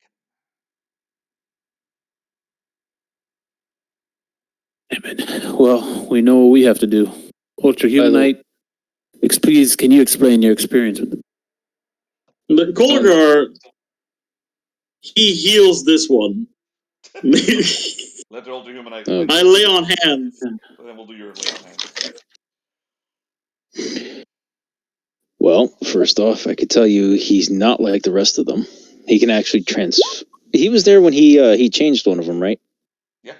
Amen. Well, we know what we have to do. Ultra-Humanite, please, can you explain your experience with them? The Koligar, he heals this one. Let the Ultra-Humanite. I lay on hands. Then we'll do your lay on hands. Well, first off, I could tell you he's not like the rest of them. He can actually He was there when he changed one of them, right? Yeah.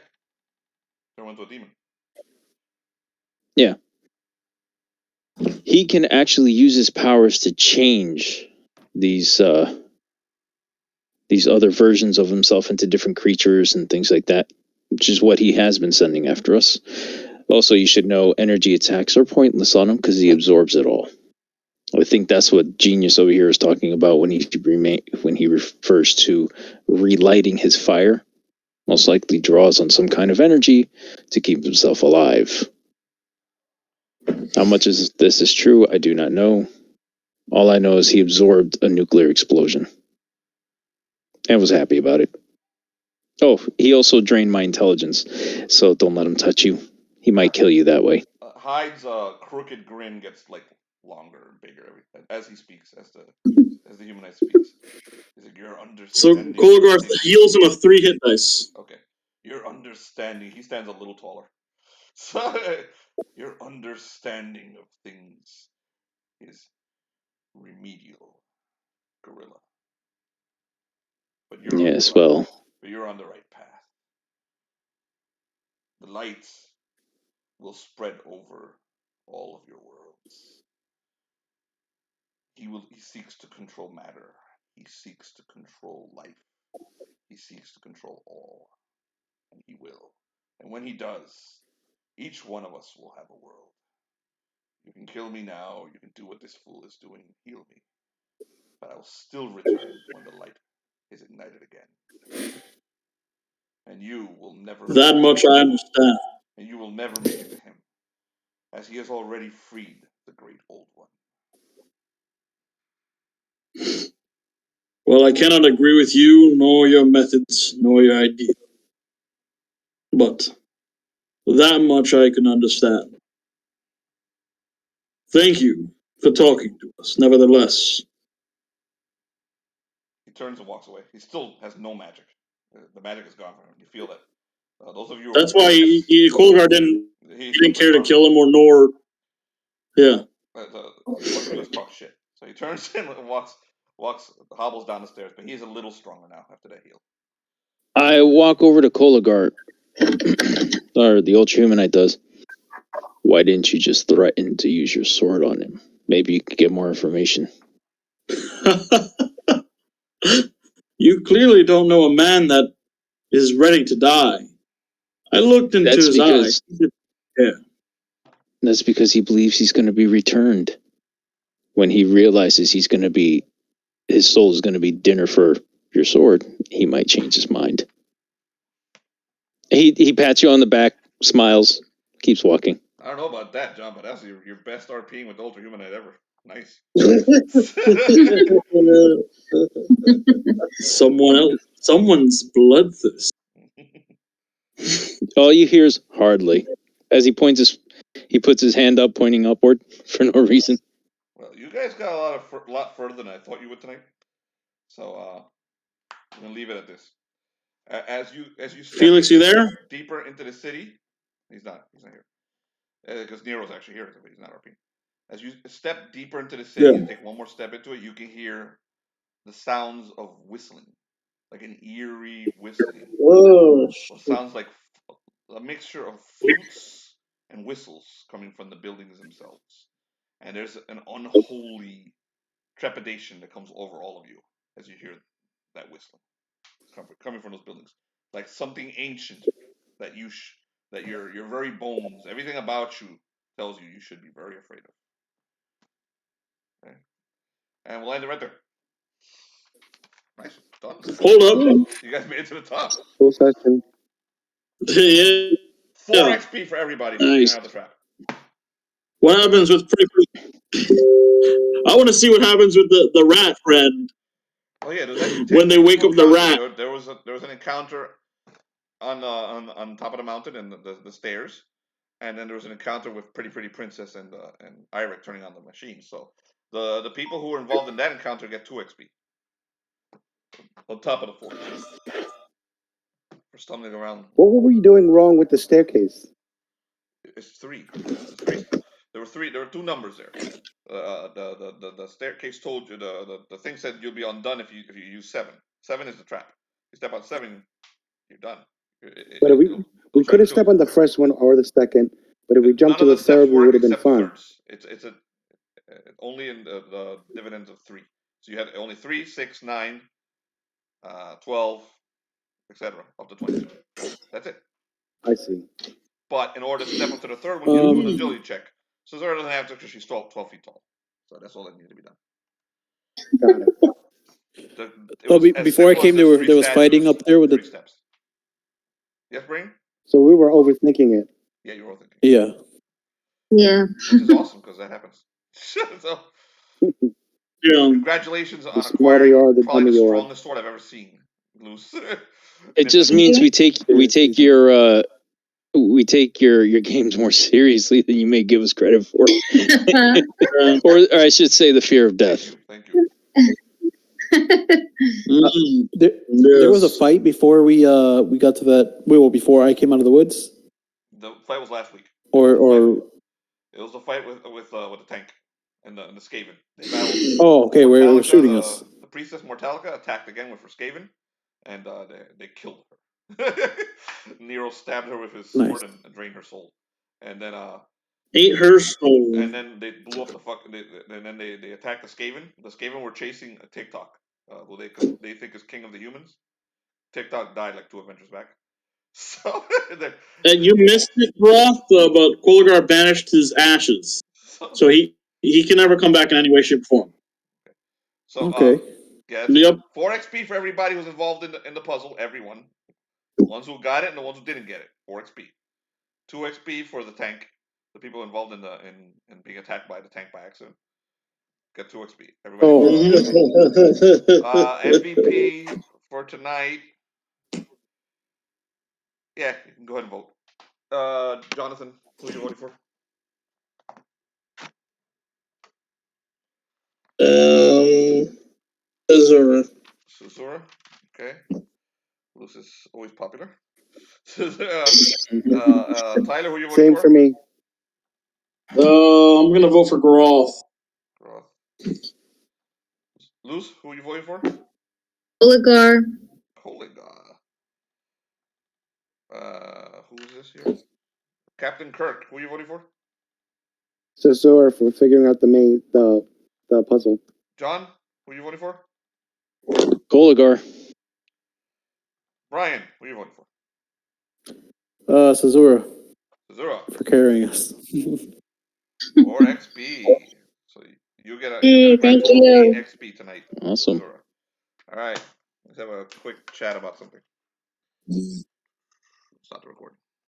Turned into a demon. Yeah. He can actually use his powers to change these other versions of himself into different creatures and things like that, which is what he has been sending after us. Also, you should know energy attacks are pointless on him because he absorbs it all. I think that's what Genius over here is talking about when he refers to relighting his fire. Most likely draws on some kind of energy to keep himself alive. How much is this is true, I do not know. All I know is he absorbed a nuclear explosion. And was happy about it. Oh, he also drained my intelligence, so don't let him touch you. He might kill you that way. Hyde's crooked grin gets like longer and bigger as he speaks, as the humanite speaks. He's like, "You're understanding." So Koligar heals him of 3 hit dice. Okay, your understanding. He stands a little taller. So your understanding of things is remedial, gorilla. But you're Yes, but you're on the right path. The light will spread over all of your worlds. He seeks to control matter. He seeks to control life. He seeks to control all. And he will. And when he does, each one of us will have a world. You can kill me now, or you can do what this fool is doing and heal me. But I will still return when the light is ignited again. And you will never That much I understand. And you will never make it to him, as he has already freed the great old one. Well, I cannot agree with you, nor your methods, nor your ideas. But that much I can understand. Thank you for talking to us, nevertheless. He turns and walks away. He still has no magic. The magic is gone from him. You feel that. Those of you. That's why Koligar didn't care to kill him or nor. Yeah. He wants to do is talk shit. So he turns and hobbles down the stairs, but he's a little stronger now after that heal. I walk over to Koligar, or the Ultra-Humanite does. Why didn't you just threaten to use your sword on him? Maybe you could get more information. You clearly don't know a man that is ready to die. I looked into his eyes. Yeah. That's because he believes he's going to be returned. When he realizes his soul is going to be dinner for your sword, he might change his mind. He pats you on the back, smiles, keeps walking. I don't know about that, John, but that's your best RPing with Ultra-Humanite ever. Nice. Someone's bloodthirst. All you hear is hardly, as he puts his hand up, pointing upward for no reason. Well, you guys got a lot further than I thought you would tonight. So I'm gonna leave it at this. As you step Felix, you there? Deeper into the city, he's not here because Nero's actually here, but he's not RP. As you step deeper into the city and take one more step into it, you can hear the sounds of whistling, like an eerie whistling. It sounds like a mixture of flutes and whistles coming from the buildings themselves. And there's an unholy trepidation that comes over all of you as you hear that whistling coming from those buildings, like something ancient that that your very bones, everything about you tells you should be very afraid of. Okay. And we'll end it right there. Nice. Done. Hold up. You guys made it to the top. Full session. Yeah. 4 XP for everybody. Nice. Out the trap. What happens with I want to see what happens with the rat friend. Oh yeah, there's when they wake up the rat. There was an encounter on top of the mountain and the stairs, and then there was an encounter with Pretty Princess and Irek turning on the machine. So the people who were involved in that encounter get 2 XP on top of the 4 for stumbling around. What were you doing wrong with the staircase? It's 3. There were 2 numbers there. The staircase told you the thing said you'll be undone if you use 7. 7 is the trap. You step on 7, you're done. But we couldn't step on the first one or the second. But if we jumped to the third, we would have been fine. It's only in the dividends of 3. So you had only 3, 6, 9, 12, etc. up to 22. That's it. I see. But in order to step up to the third one, you do an agility check. Suzurra doesn't have to because she's 12 feet tall. So that's all that needed to be done. Got it. Before I came, there was fighting up there with 3 steps. Yes, Brain? So we were overthinking it. Yeah, you were overthinking. Yeah. Yeah. Which is awesome because that happens. So, congratulations on acquiring probably the strongest sword I've ever seen. Loose. It just means we take your games more seriously than you may give us credit for, or I should say, the fear of death. Thank you. There was a fight before we got to that. Well, before I came out of the woods. The fight was last week. Or it was the fight with the tank and the Skaven. They battled. Oh, okay. Where they were shooting us. The priestess Mortalica attacked again with her Skaven, and they killed her. Nero stabbed her with his sword and drained her soul, and then ate her soul. And then they blew up the and then they attacked the Skaven. The Skaven were chasing a TikTok, who they think is king of the humans. TikTok died like 2 Avengers back. So and you missed it, Groth, but Koligar banished his ashes, so he can never come back in any way, shape, or form. So okay. Yeah. 4 XP for everybody who's involved in the puzzle. Everyone, the ones who got it and the ones who didn't get it. 4 XP. 2 XP for the tank. The people involved in being attacked by the tank by accident. Get 2 XP. Everybody. MVP for tonight. Yeah, you can go ahead and vote. Jonathan, who are you voting for? Suzurra. Suzurra. Okay. This is always popular. Tyler, who are you voting for? Same for me. I'm gonna vote for Groth. Luz, who are you voting for? Koligar. Who is this here? Captain Kirk, who are you voting for? Suzurra for figuring out the puzzle. John, who are you voting for? Koligar. Brian, who are you voting for? Suzurra. Suzurra. For carrying us. 4 XP. So you get a thank you. 8 XP tonight. Awesome. Suzurra. All right. Let's have a quick chat about something. Stop the recording.